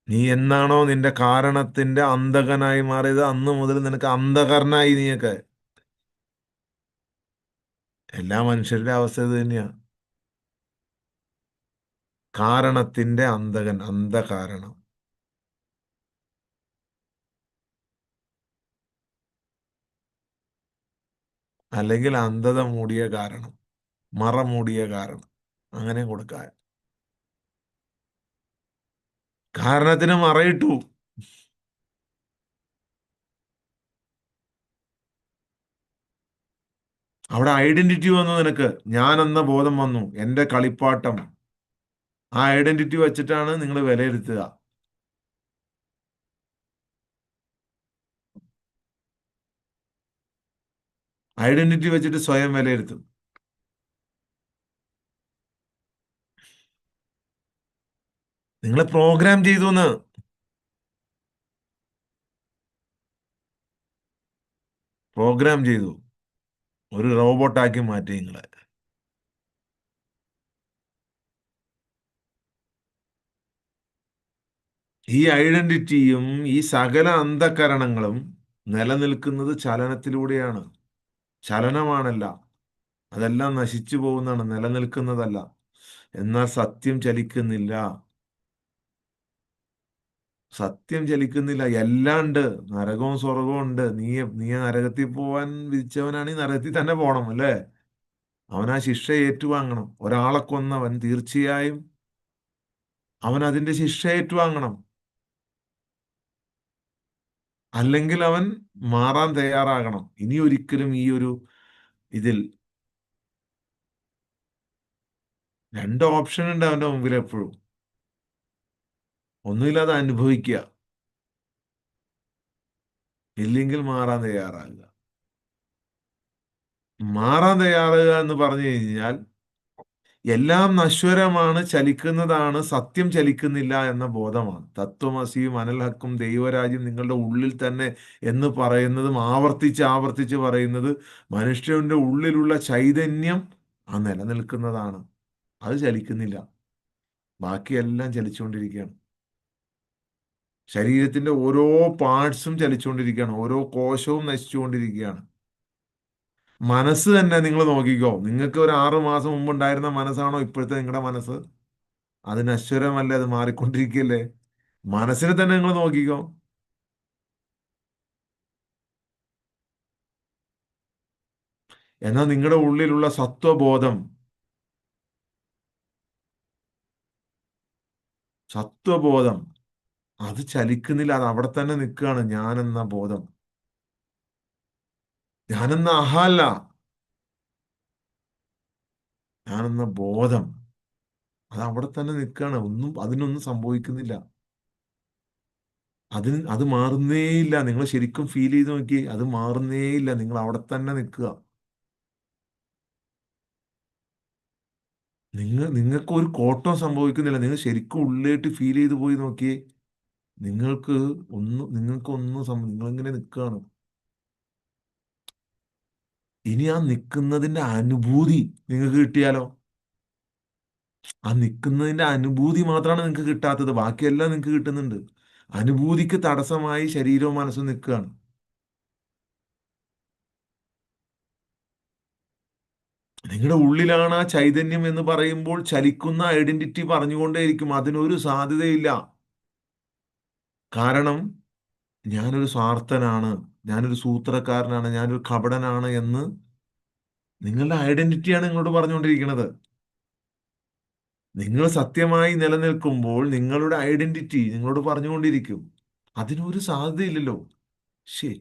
Speaker 1: നീ എന്നാണോ നിന്റെ കാരണത്തിന്റെ അന്തകനായി മാറിയത്, അന്ന് മുതൽ നിനക്ക് അന്ധകരനായി നീയൊക്കെ. എല്ലാ മനുഷ്യരുടെ അവസ്ഥ ഇത് തന്നെയാ. കാരണത്തിന്റെ അന്തകൻ, അന്ധകാരണം. അല്ലെങ്കിൽ അന്ധത മൂടിയ കാരണം, മറ മൂടിയ കാരണം. അങ്ങനെ കൊടുക്കാൻ. കാരണത്തിന് മറയിട്ടു. അവിടെ ഐഡന്റിറ്റി വന്നു നിനക്ക്. ഞാൻ എന്ന ബോധം വന്നു, എന്റെ കളിപ്പാട്ടം. ആ ഐഡന്റിറ്റി വെച്ചിട്ടാണ് നിങ്ങൾ വിലയിരുത്തുക. ഐഡന്റിറ്റി വെച്ചിട്ട് സ്വയം വിലയിരുത്തും. നിങ്ങളെ പ്രോഗ്രാം ചെയ്തു എന്ന്. പ്രോഗ്രാം ചെയ്തു. ഒരു റോബോട്ടാക്കി മാറ്റി നിങ്ങളെ. ഈ ഐഡന്റിറ്റിയും ഈ സകല അന്ധകരണങ്ങളും നിലനിൽക്കുന്നത് ചലനത്തിലൂടെയാണ്. ചലനമാണല്ല. അതെല്ലാം നശിച്ചു പോകുന്നതാണ്, നിലനിൽക്കുന്നതല്ല. എന്നാൽ സത്യം ചലിക്കുന്നില്ല. സത്യം ചലിക്കുന്നില്ല. എല്ലാം ഉണ്ട്. നരകവും സ്വർഗവും ഉണ്ട്. നീ നരകത്തിൽ പോവാൻ വിധിച്ചവനാണെങ്കിൽ നരകത്തിൽ തന്നെ പോകണം അല്ലേ? അവൻ ആ ശിക്ഷ ഏറ്റുവാങ്ങണം. ഒരാളെ കൊന്നവൻ തീർച്ചയായും അവൻ അതിന്റെ ശിക്ഷ ഏറ്റുവാങ്ങണം. അല്ലെങ്കിൽ അവൻ മാറാൻ തയ്യാറാകണം. ഇനി ഒരിക്കലും ഈ ഒരു ഇതിൽ രണ്ട് ഓപ്ഷൻ ഉണ്ട് അവന്റെ മുമ്പിൽ എപ്പോഴും. ഒന്നുമില്ലാതെ അനുഭവിക്കുക, ഇല്ലെങ്കിൽ മാറാൻ തയ്യാറാകുക. മാറാൻ തയ്യാറുക എന്ന് പറഞ്ഞു കഴിഞ്ഞാൽ എല്ലാം നശ്വരമാണ്, ചലിക്കുന്നതാണ്, സത്യം ചലിക്കുന്നില്ല എന്ന ബോധമാണ്. തത്വമസിയും അനൽഹക്കും ദൈവരാജ്യം നിങ്ങളുടെ ഉള്ളിൽ തന്നെ എന്ന് പറയുന്നതും ആവർത്തിച്ച് ആവർത്തിച്ച് പറയുന്നത് മനുഷ്യന്റെ ഉള്ളിലുള്ള ചൈതന്യം ആ നിലനിൽക്കുന്നതാണ്. അത് ചലിക്കുന്നില്ല. ബാക്കിയെല്ലാം ചലിച്ചുകൊണ്ടിരിക്കുകയാണ്. ശരീരത്തിന്റെ ഓരോ പാർട്സും ചലിച്ചുകൊണ്ടിരിക്കുകയാണ്. ഓരോ കോശവും നശിച്ചുകൊണ്ടിരിക്കുകയാണ്. മനസ്സ് തന്നെ നിങ്ങൾ നോക്കിക്കോ. നിങ്ങൾക്ക് ഒരു 6 മാസം മുമ്പ് ഉണ്ടായിരുന്ന മനസ്സാണോ ഇപ്പോഴത്തെ നിങ്ങളുടെ മനസ്സ്? അത് നശ്വരമല്ലേ, അത് മാറിക്കൊണ്ടിരിക്കുകയല്ലേ. മനസ്സിനെ തന്നെ നിങ്ങൾ നോക്കിക്കോ. എന്നാൽ നിങ്ങളുടെ ഉള്ളിലുള്ള സത്വബോധം, സത്വബോധം അത് ചലിക്കുന്നില്ല. അത് അവിടെ തന്നെ നിൽക്കുകയാണ്. ഞാനെന്ന ബോധം, ഞാനെന്ന അഹല്ല, ഞാനെന്ന ബോധം അത് അവിടെ തന്നെ നിൽക്കുകയാണ്. അതിനൊന്നും സംഭവിക്കുന്നില്ല. അത് മാറുന്നേയില്ല. നിങ്ങൾ ശരിക്കും ഫീൽ ചെയ്ത് നോക്കി, അത് മാറുന്നേയില്ല. നിങ്ങൾ അവിടെ തന്നെ നിൽക്കുക. നിങ്ങൾക്ക് ഒരു കോട്ടം സംഭവിക്കുന്നില്ല. നിങ്ങൾ ശരിക്കും ഉള്ളിലേക്ക് ഫീൽ ചെയ്ത് പോയി നോക്കിയേ. നിങ്ങളിങ്ങനെ നിൽക്കുകയാണ്. ഇനി ആ നിൽക്കുന്നതിന്റെ അനുഭൂതി നിങ്ങൾക്ക് കിട്ടിയാലോ? ആ നിൽക്കുന്നതിന്റെ അനുഭൂതി മാത്രമാണ് നിങ്ങൾക്ക് കിട്ടാത്തത്. ബാക്കിയെല്ലാം നിങ്ങൾക്ക് കിട്ടുന്നുണ്ട്. അനുഭൂതിക്ക് തടസ്സമായി ശരീരവും മനസ്സും നിൽക്കുകയാണ്. നിങ്ങളുടെ ഉള്ളിലാണ് ആ ചൈതന്യം എന്ന് പറയുമ്പോൾ ചലിക്കുന്ന ഐഡന്റിറ്റി പറഞ്ഞുകൊണ്ടേയിരിക്കും. അതിനൊരു സാധ്യതയില്ല. കാരണം ഞാനൊരു സ്വാർത്ഥനാണ്, ഞാനൊരു സൂത്രക്കാരനാണ്, ഞാനൊരു കപടനാണ് എന്ന് നിങ്ങളുടെ ഐഡന്റിറ്റിയാണ് നിങ്ങളോട് പറഞ്ഞുകൊണ്ടിരിക്കുന്നത്. നിങ്ങൾ സത്യമായി നിലനിൽക്കുമ്പോൾ നിങ്ങളുടെ ഐഡന്റിറ്റി നിങ്ങളോട് പറഞ്ഞുകൊണ്ടിരിക്കും അതിനൊരു സാധ്യതയില്ലല്ലോ. ശരി,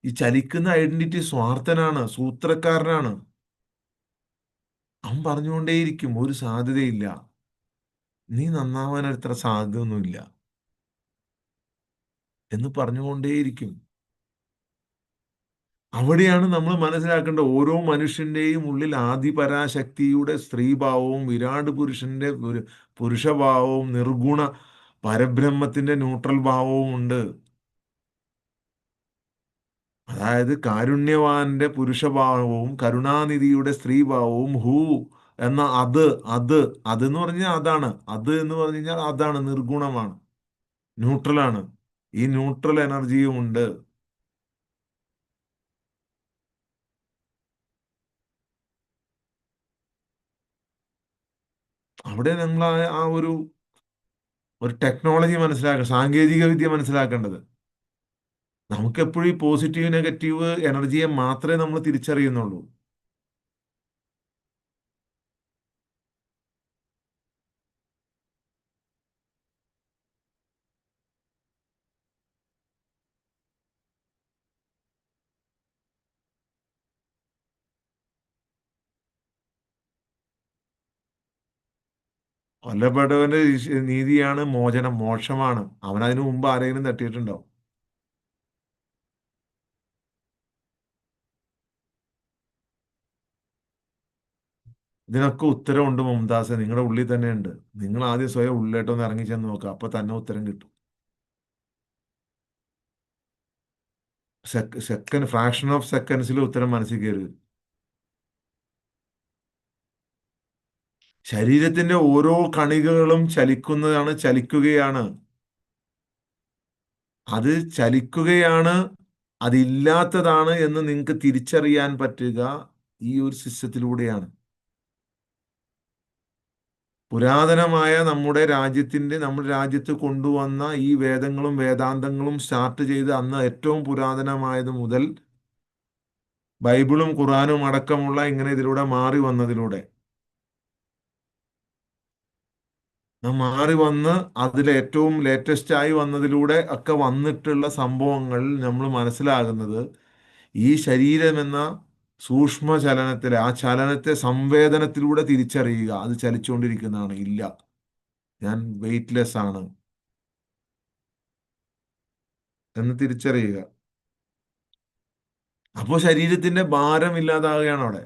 Speaker 1: ഈ ചലിക്കുന്ന ഐഡന്റിറ്റി സ്വാർത്ഥനാണ്, സൂത്രക്കാരനാണ്. അവൻ പറഞ്ഞുകൊണ്ടേയിരിക്കും ഒരു സാധ്യതയില്ല, നീ നന്നാവാൻ അത്ര സാധ്യതയൊന്നുമില്ല എന്ന് പറഞ്ഞുകൊണ്ടേയിരിക്കും. അവിടെയാണ് നമ്മൾ മനസ്സിലാക്കേണ്ട ഓരോ മനുഷ്യന്റെയും ഉള്ളിൽ ആദിപരാശക്തിയുടെ സ്ത്രീഭാവവും വിരാട് പുരുഷന്റെ പുരുഷഭാവവും നിർഗുണ പരബ്രഹ്മത്തിന്റെ ന്യൂട്രൽ ഭാവവും ഉണ്ട്. അതായത് കാരുണ്യവാന്റെ പുരുഷഭാവവും കരുണാനിധിയുടെ സ്ത്രീഭാവവും എന്ന അത് എന്ന് പറഞ്ഞാൽ അതാണ്. അത് എന്ന് പറഞ്ഞു കഴിഞ്ഞാൽ അതാണ്, നിർഗുണമാണ്, ന്യൂട്രലാണ്. ഈ ന്യൂട്രൽ എനർജിയും ഉണ്ട്. അവിടെ നമ്മൾ ആ ഒരു ടെക്നോളജി മനസ്സിലാക്കുക, സാങ്കേതിക വിദ്യ മനസ്സിലാക്കേണ്ടത്. നമുക്ക് എപ്പോഴും ഈ പോസിറ്റീവ് നെഗറ്റീവ് എനർജിയെ മാത്രമേ നമ്മൾ തിരിച്ചറിയുന്നുള്ളൂ. കൊല്ലപ്പെട്ടവന്റെ നീതിയാണ് മോചനം, മോക്ഷമാണ്. അവൻ അതിനു മുമ്പ് ആരെങ്കിലും തട്ടിയിട്ടുണ്ടാവും. ഇതിനൊക്കെ ഉത്തരവുണ്ട് മുംതാസെ, നിങ്ങളുടെ ഉള്ളിൽ തന്നെ ഉണ്ട്. നിങ്ങൾ ആദ്യം സ്വയം ഉള്ളിലോട്ടൊന്ന് ഇറങ്ങി ചെന്ന് നോക്കുക, അപ്പൊ തന്നെ ഉത്തരം കിട്ടും. സെക്കൻഡ്, ഫ്രാക്ഷൻ ഓഫ് സെക്കൻഡ്സിൽ ഉത്തരം മനസ്സിൽ കയറി. ശരീരത്തിന്റെ ഓരോ കണികകളും ചലിക്കുന്നതാണ്, ചലിക്കുകയാണ്. അത് ചലിക്കുകയാണ്, അതില്ലാത്തതാണ് എന്ന് നിങ്ങൾക്ക് തിരിച്ചറിയാൻ പറ്റുക ഈ ഒരു സിസ്റ്റത്തിലൂടെയാണ്. പുരാതനമായ നമ്മുടെ രാജ്യത്ത് കൊണ്ടുവന്ന ഈ വേദങ്ങളും വേദാന്തങ്ങളും സ്റ്റാർട്ട് ചെയ്ത് അന്ന് ഏറ്റവും പുരാതനമായത് മുതൽ ബൈബിളും ഖുറാനും അടക്കമുള്ള ഇങ്ങനെ ഇതിലൂടെ മാറി വന്നതിലൂടെ മാറി വന്ന് അതിൽ ഏറ്റവും ലേറ്റസ്റ്റ് ആയി വന്നതിലൂടെ ഒക്കെ വന്നിട്ടുള്ള സംഭവങ്ങൾ നമ്മൾ മനസ്സിലാകുന്നത്, ഈ ശരീരം എന്ന സൂക്ഷ്മ ചലനത്തിലെ ആ ചലനത്തെ സംവേദനത്തിലൂടെ തിരിച്ചറിയുക. അത് ചലിച്ചുകൊണ്ടിരിക്കുന്നതാണ്, ഇല്ല, ഞാൻ വെയിറ്റ്ലെസ് ആണ് എന്ന് തിരിച്ചറിയുക. അപ്പോൾ ശരീരത്തിന്റെ ഭാരം ഇല്ലാതാവുകയാണ് അവിടെ.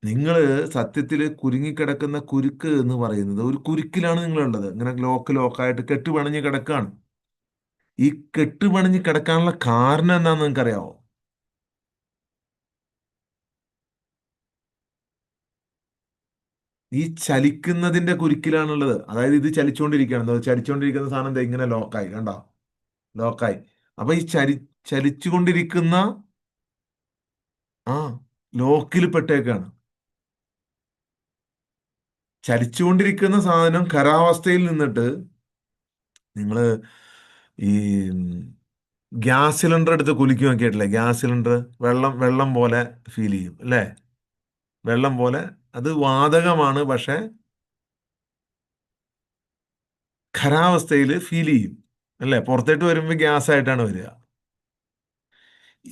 Speaker 1: നിങ്ങൾ സത്യത്തിൽ കുരുങ്ങിക്കിടക്കുന്ന കുരുക്ക് എന്ന് പറയുന്നത് ഒരു കുരുക്കിലാണ് നിങ്ങളുള്ളത്. ഇങ്ങനെ ലോക്കായിട്ട് കെട്ടുപണഞ്ഞ് കിടക്കാണ്. ഈ കെട്ടുപണഞ്ഞ് കിടക്കാനുള്ള കാരണം എന്താണെന്ന് നിങ്ങൾക്കറിയാവോ? ഈ ചലിക്കുന്നതിന്റെ കുരുക്കിലാണുള്ളത്. അതായത് ഇത് ചലിച്ചുകൊണ്ടിരിക്കുകയാണ്, ചലിച്ചുകൊണ്ടിരിക്കുന്ന സാധനം ദേ ഇങ്ങനെ ലോക്കായി, കണ്ടോ? ലോക്കായി. അപ്പൊ ഈ ചലിച്ചുകൊണ്ടിരിക്കുന്ന ആ ലോക്കിൽ പെട്ടേക്കാണ്. ചലിച്ചുകൊണ്ടിരിക്കുന്ന സാധനം ഖരാവസ്ഥയിൽ നിന്നിട്ട് നിങ്ങൾ ഈ ഗ്യാസ് സിലിണ്ടർ എടുത്ത് കുലുക്കി നോക്കിയിട്ടില്ലേ? ഗ്യാസ് സിലിണ്ടർ വെള്ളം വെള്ളം പോലെ ഫീൽ ചെയ്യും അല്ലേ? വെള്ളം പോലെ. അത് വാതകമാണ്, പക്ഷെ ഖരാവസ്ഥയിൽ ഫീൽ ചെയ്യും അല്ലേ? പുറത്തേട്ട് വരുമ്പോൾ ഗ്യാസ് ആയിട്ടാണ് വരിക.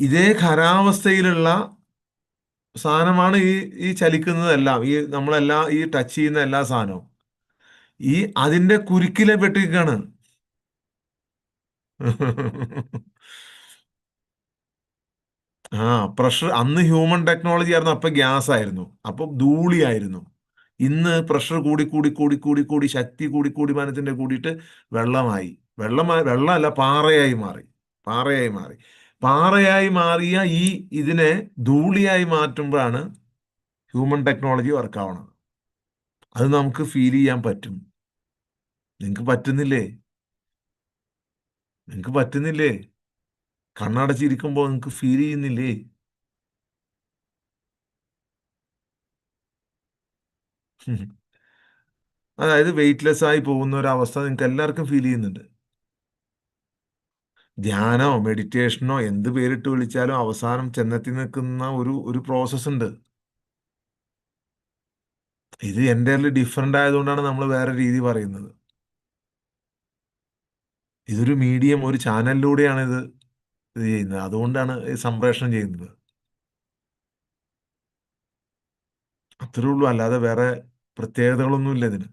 Speaker 1: ഇതേ ഖരാവസ്ഥയിലുള്ള സാധനമാണ് ഈ ഈ ചലിക്കുന്നതെല്ലാം, ഈ നമ്മളെല്ലാം ഈ ടച്ച് ചെയ്യുന്ന എല്ലാ സാധനവും ഈ അതിന്റെ കുരുക്കിലെ പെട്ടിരിക്കുകയാണ്. ആ പ്രഷർ അന്ന് ഹ്യൂമൻ ടെക്നോളജി ആയിരുന്നു, അപ്പൊ ഗ്യാസ് ആയിരുന്നു, അപ്പൊ ധൂളിയായിരുന്നു. ഇന്ന് പ്രഷർ കൂടി കൂടി കൂടി കൂടി കൂടി ശക്തി കൂടി കൂടി മനത്തിന്റെ കൂടിയിട്ട് വെള്ളമായി. വെള്ളമല്ല, പാറയായി മാറി. പാറയായി മാറി. പാറയായി മാറിയ ഇതിനെ ധൂളിയായി മാറ്റുമ്പോഴാണ് ഹ്യൂമൻ ടെക്നോളജി വർക്ക് ആവണത്. അത് നമുക്ക് ഫീൽ ചെയ്യാൻ പറ്റും. നിങ്ങൾക്ക് പറ്റുന്നില്ലേ? നിങ്ങൾക്ക് പറ്റുന്നില്ലേ? കണ്ണടച്ചിരിക്കുമ്പോൾ നിങ്ങൾക്ക് ഫീൽ ചെയ്യുന്നില്ലേ? അതായത് വെയിറ്റ്ലെസ് ആയി പോകുന്ന ഒരു അവസ്ഥ നിങ്ങൾക്ക് എല്ലാവർക്കും ഫീൽ ചെയ്യുന്നുണ്ട്. ധ്യാനോ മെഡിറ്റേഷനോ എന്ത് പേരിട്ട് വിളിച്ചാലും അവസാനം ചെന്നെത്തി നിൽക്കുന്ന ഒരു പ്രോസസ്സ് ഉണ്ട്. ഇത് എൻ്റെ ഡിഫറെൻ്റ് ആയതുകൊണ്ടാണ് നമ്മൾ വേറെ രീതി പറയുന്നത്. ഇതൊരു മീഡിയം, ഒരു ചാനലിലൂടെയാണ് ഇത് ചെയ്യുന്നത്. അതുകൊണ്ടാണ് ഇത് സംപ്രേഷണം ചെയ്യുന്നത്. അത്രേ ഉള്ളൂ, അല്ലാതെ വേറെ പ്രത്യേകതകളൊന്നുമില്ല ഇതിന്.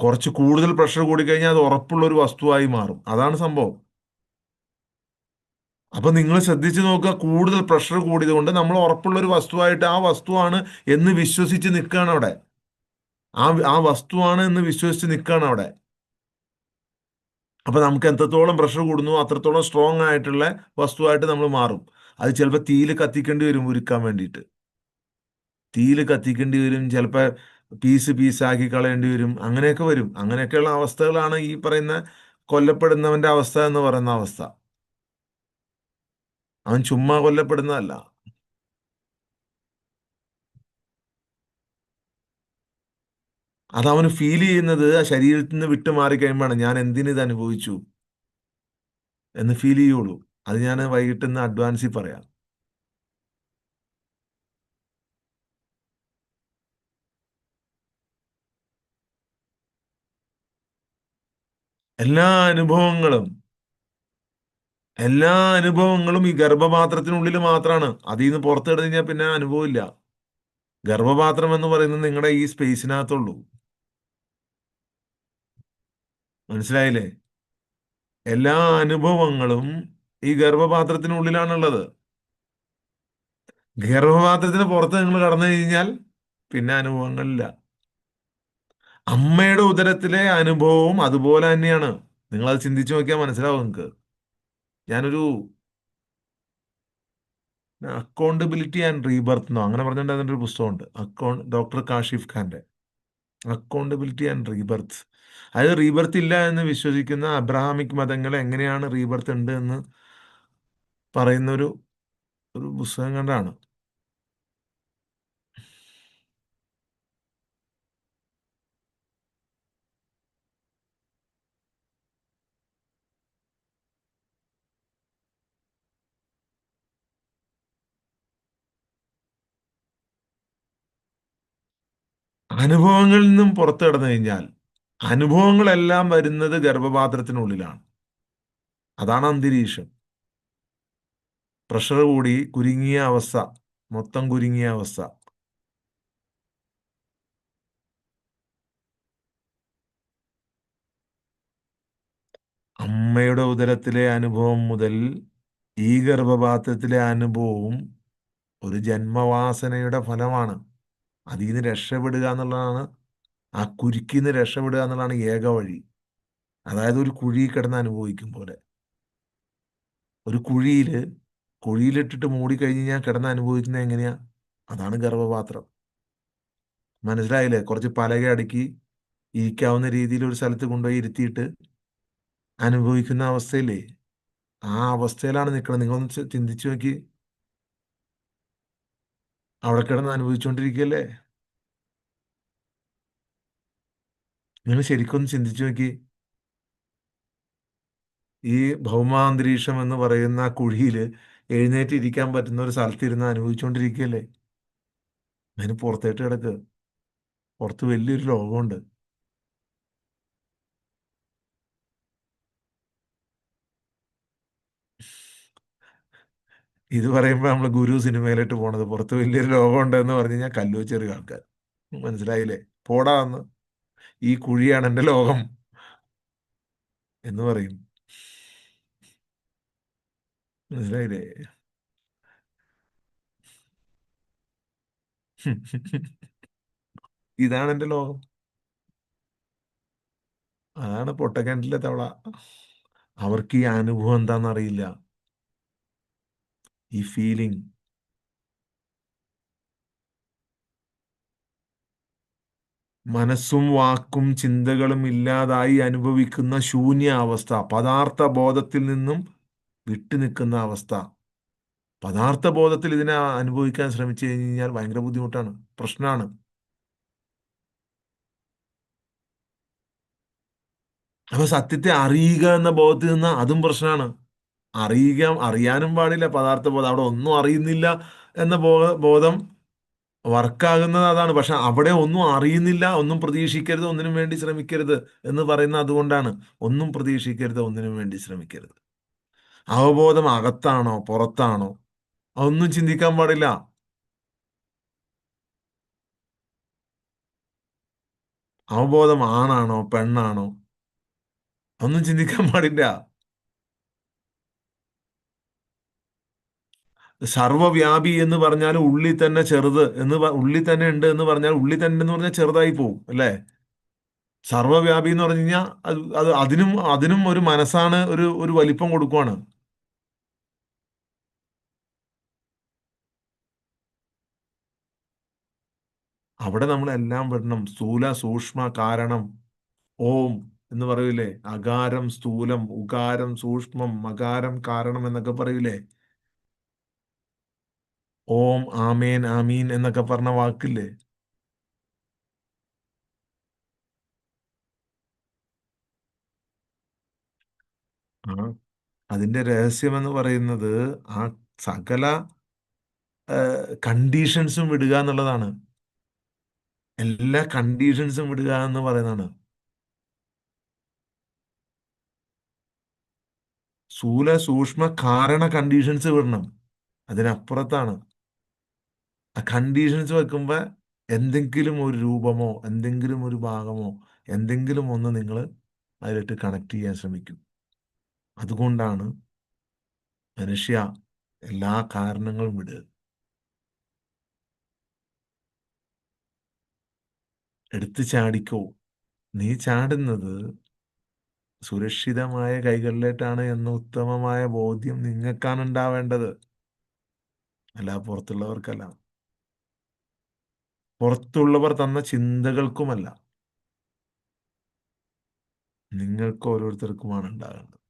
Speaker 1: കുറച്ച് കൂടുതൽ പ്രഷർ കൂടിക്കഴിഞ്ഞാൽ അത് ഉറപ്പുള്ള ഒരു വസ്തുവായി മാറും. അതാണ് സംഭവം. അപ്പൊ നിങ്ങൾ ശ്രദ്ധിച്ചു നോക്കുക, കൂടുതൽ പ്രഷർ കൂടിയത് കൊണ്ട് നമ്മൾ ഉറപ്പുള്ള ഒരു വസ്തുവായിട്ട് ആ വസ്തുവാണ് എന്ന് വിശ്വസിച്ച് നിൽക്കുകയാണ് അവിടെ. ആ വസ്തുവാണ് എന്ന് വിശ്വസിച്ച് നിൽക്കുകയാണ് അവിടെ. അപ്പൊ നമുക്ക് എത്രത്തോളം പ്രഷർ കൂടുന്നു അത്രത്തോളം സ്ട്രോങ് ആയിട്ടുള്ള വസ്തുവായിട്ട് നമ്മൾ മാറും. അത് ചിലപ്പോൾ തീയിൽ കത്തിക്കേണ്ടി വരും ഉരുക്കാൻ വേണ്ടിയിട്ട്. തീയിൽ കത്തിക്കേണ്ടി വരും, ചിലപ്പോൾ പീസ് പീസാക്കി കളയേണ്ടി വരും, അങ്ങനെയൊക്കെ വരും. അങ്ങനെയൊക്കെയുള്ള അവസ്ഥകളാണ് ഈ പറയുന്ന കൊല്ലപ്പെടുന്നവന്റെ അവസ്ഥ എന്ന് പറയുന്ന അവസ്ഥ. അവൻ ചുമ്മാ കൊല്ലപ്പെടുന്നതല്ല. അത് അവന് ഫീൽ ചെയ്യുന്നത് ആ ശരീരത്തിൽ നിന്ന് വിട്ടു മാറി കഴിയുമ്പോഴാണ് ഞാൻ എന്തിന് ഇത് അനുഭവിച്ചു എന്ന് ഫീൽ ചെയ്യുള്ളൂ. അത് ഞാൻ വൈകിട്ട് ഇന്ന് അഡ്വാൻസിൽ പറയാം. എല്ലാ അനുഭവങ്ങളും എല്ലാ അനുഭവങ്ങളും ഈ ഗർഭപാത്രത്തിനുള്ളിൽ മാത്രമാണ്. അതിൽ നിന്ന് പുറത്തെടുത്ത് കഴിഞ്ഞാൽ പിന്നെ അനുഭവമില്ല. ഗർഭപാത്രം എന്ന് പറയുന്നത് നിങ്ങളുടെ ഈ സ്പേസിനകത്തുള്ളൂ. മനസ്സിലായില്ലേ? എല്ലാ അനുഭവങ്ങളും ഈ ഗർഭപാത്രത്തിനുള്ളിലാണുള്ളത്. ഗർഭപാത്രത്തിന് പുറത്ത് നിങ്ങൾ കടന്നു കഴിഞ്ഞാൽ പിന്നെ അനുഭവങ്ങളില്ല. അമ്മയുടെ ഉദരത്തിലെ അനുഭവവും അതുപോലെ തന്നെയാണ്. നിങ്ങൾ അത് ചിന്തിച്ചു നോക്കിയാൽ മനസ്സിലാവും നിങ്ങൾക്ക്. ഞാനൊരു അക്കൗണ്ടബിലിറ്റി ആൻഡ് റീബർത്ത് എന്നോ അങ്ങനെ പറഞ്ഞിട്ട് അതിൻ്റെ ഒരു പുസ്തകമുണ്ട്. ഡോക്ടർ കാഷിഫ് ഖാന്റെ അക്കൗണ്ടബിലിറ്റി ആൻഡ് റീബർത്ത്. അതായത് റീബർത്ത് ഇല്ല എന്ന് വിശ്വസിക്കുന്ന അബ്രഹാമിക് മതങ്ങൾ എങ്ങനെയാണ് റീബർത്ത് ഉണ്ട് എന്ന് പറയുന്ന ഒരു ഒരു പുസ്തകം കണ്ടാണ്. അനുഭവങ്ങളിൽ നിന്നും പുറത്തു കടന്നു കഴിഞ്ഞാൽ അനുഭവങ്ങളെല്ലാം വരുന്നത് ഗർഭപാത്രത്തിനുള്ളിലാണ്. അതാണ് അന്തരീക്ഷം. പ്രഷർ കൂടി കുരുങ്ങിയ അവസ്ഥ, മൊത്തം കുരുങ്ങിയ അവസ്ഥ. അമ്മയുടെ ഉദരത്തിലെ അനുഭവം മുതൽ ഈ ഗർഭപാത്രത്തിലെ അനുഭവവും ഒരു ജന്മവാസനയുടെ ഫലമാണ്. അതിൽ നിന്ന് രക്ഷപ്പെടുക എന്നുള്ളതാണ്, ആ കുരുക്കിൽ നിന്ന് രക്ഷപ്പെടുക എന്നുള്ളതാണ് ഏക വഴി. അതായത് ഒരു കുഴി കിടന്ന് അനുഭവിക്കും പോലെ. ഒരു കുഴിയിലിട്ടിട്ട് മൂടിക്കഴിഞ്ഞ് ഞാൻ കിടന്ന് അനുഭവിക്കുന്നത് എങ്ങനെയാ? അതാണ് ഗർഭപാത്രം. മനസ്സിലായില്ലേ? കുറച്ച് പലക അടുക്കി ഇരിക്കാവുന്ന രീതിയിൽ ഒരു സ്ഥലത്ത് കൊണ്ടുപോയി ഇരുത്തിയിട്ട് അനുഭവിക്കുന്ന അവസ്ഥയില്ലേ? ആ അവസ്ഥയിലാണ് നിൽക്കുന്നത്. നിങ്ങളൊന്ന് ചിന്തിച്ചു നോക്കി. അവിടെ കിടന്ന് അനുഭവിച്ചുകൊണ്ടിരിക്കുകയല്ലേ? നിങ്ങൾ ശരിക്കൊന്ന് ചിന്തിച്ചു നോക്കി. ഈ ഭൗമാന്തരീക്ഷം എന്ന് പറയുന്ന ആ കുഴിയിൽ എഴുന്നേറ്റ് ഇരിക്കാൻ പറ്റുന്ന ഒരു സ്ഥലത്ത് ഇരുന്ന് അനുഭവിച്ചുകൊണ്ടിരിക്കുകയല്ലേ? അതിന് പുറത്തേട്ട് കിടക്ക്. പുറത്ത് വലിയൊരു ലോകമുണ്ട്. ഇത് പറയുമ്പോൾ നമ്മൾ ഗുരു സിനിമയിലിട്ട് പോണത് പുറത്ത് വലിയൊരു ലോകമുണ്ട് എന്ന് പറഞ്ഞു കഴിഞ്ഞാൽ കല്ല് വെച്ചെറിയ ആൾക്കാർ. മനസ്സിലായില്ലേ? പോടാ എന്ന്. ഈ കുഴിയാണ് എൻ്റെ ലോകം എന്ന് പറയും. മനസ്സിലായില്ലേ? ഇതാണ് എൻ്റെ ലോകം. അതാണ് പൊട്ടക്കിണറ്റിലെ തവള. അവർക്ക് ഈ അനുഭവം എന്താണെന്ന് അറിയില്ല. ഈ ഫീലിംഗ്. മനസ്സും വാക്കും ചിന്തകളും ഇല്ലാതായി അനുഭവിക്കുന്ന ശൂന്യ അവസ്ഥ, പദാർത്ഥ ബോധത്തിൽ നിന്നും വിട്ടു നിൽക്കുന്ന അവസ്ഥ. പദാർത്ഥ ബോധത്തിൽ ഇതിനെ അനുഭവിക്കാൻ ശ്രമിച്ചു കഴിഞ്ഞാൽ ഭയങ്കര ബുദ്ധിമുട്ടാണ്, പ്രശ്നമാണ്. അപ്പൊ സത്യത്തെ അറിയുക എന്ന ബോധത്തിൽ നിന്ന് അതും പ്രശ്നമാണ്. അറിയാനും പാടില്ല പദാർത്ഥ ബോധം. അവിടെ ഒന്നും അറിയുന്നില്ല എന്ന ബോധം വർക്കാകുന്നത് അതാണ്. പക്ഷെ അവിടെ ഒന്നും അറിയുന്നില്ല, ഒന്നും പ്രതീക്ഷിക്കരുത്, ഒന്നിനും വേണ്ടി ശ്രമിക്കരുത് എന്ന് പറയുന്ന അതുകൊണ്ടാണ്. ഒന്നും പ്രതീക്ഷിക്കരുത്, ഒന്നിനും വേണ്ടി ശ്രമിക്കരുത്. അവബോധം അകത്താണോ പുറത്താണോ അതൊന്നും ചിന്തിക്കാൻ പാടില്ല. അവബോധം ആണാണോ പെണ്ണാണോ ഒന്നും ചിന്തിക്കാൻ പാടില്ല. സർവ്വവ്യാപി എന്ന് പറഞ്ഞാൽ ഉള്ളിൽ തന്നെ ചെറുത് ഉള്ളിൽ തന്നെ ഉണ്ട് എന്ന് പറഞ്ഞാൽ ഉള്ളിൽ തന്നെ എന്ന് പറഞ്ഞാൽ ചെറുതായി പോകും അല്ലേ? സർവ്വവ്യാപി എന്ന് പറഞ്ഞു കഴിഞ്ഞാൽ അത് അതിനും ഒരു മനസ്സാണ്, ഒരു വലിപ്പം കൊടുക്കുവാണ്. അവിടെ നമ്മൾ എല്ലാം വിടണം. സ്ഥൂല സൂക്ഷ്മ കാരണം. ഓം എന്ന് പറയൂലേ? അകാരം സ്ഥൂലം, ഉകാരം സൂക്ഷ്മം, മകാരം കാരണം എന്നൊക്കെ പറയൂലേ? ഓം, ആമേൻ, ആമീൻ എന്നൊക്കെ പറഞ്ഞ വാക്കില്ലേ? ആ അതിന്റെ രഹസ്യം എന്ന് പറയുന്നത് ആ സകല കണ്ടീഷൻസും വിടുക എന്നുള്ളതാണ്. എല്ലാ കണ്ടീഷൻസും വിടുക എന്ന് പറയുന്നതാണ്. സ്ഥൂല സൂക്ഷ്മ കാരണ കണ്ടീഷൻസ് വിടണം. അതിനപ്പുറത്താണ്. ആ കണ്ടീഷൻസ് വെക്കുമ്പോ എന്തെങ്കിലും ഒരു രൂപമോ എന്തെങ്കിലും ഒരു ഭാഗമോ എന്തെങ്കിലും ഒന്ന് നിങ്ങൾ അതിലിട്ട് കണക്ട് ചെയ്യാൻ ശ്രമിക്കും. അതുകൊണ്ടാണ് മനുഷ്യ എല്ലാ കാരണങ്ങളും വിടുക. എടുത്ത് ചാടിക്കോ. നീ ചാടുന്നത് സുരക്ഷിതമായ കൈകളിലേക്കാണ് എന്ന ഉത്തമമായ ബോധ്യം നിങ്ങൾക്കാണ് ഉണ്ടാവേണ്ടത്, അല്ല പുറത്തുള്ളവർക്കല്ല. പുറത്തുള്ളവർ തന്ന ചിന്തകൾക്കുമല്ല, നിങ്ങൾക്ക് ഓരോരുത്തർക്കുമാണ് ഉണ്ടാകേണ്ടത്.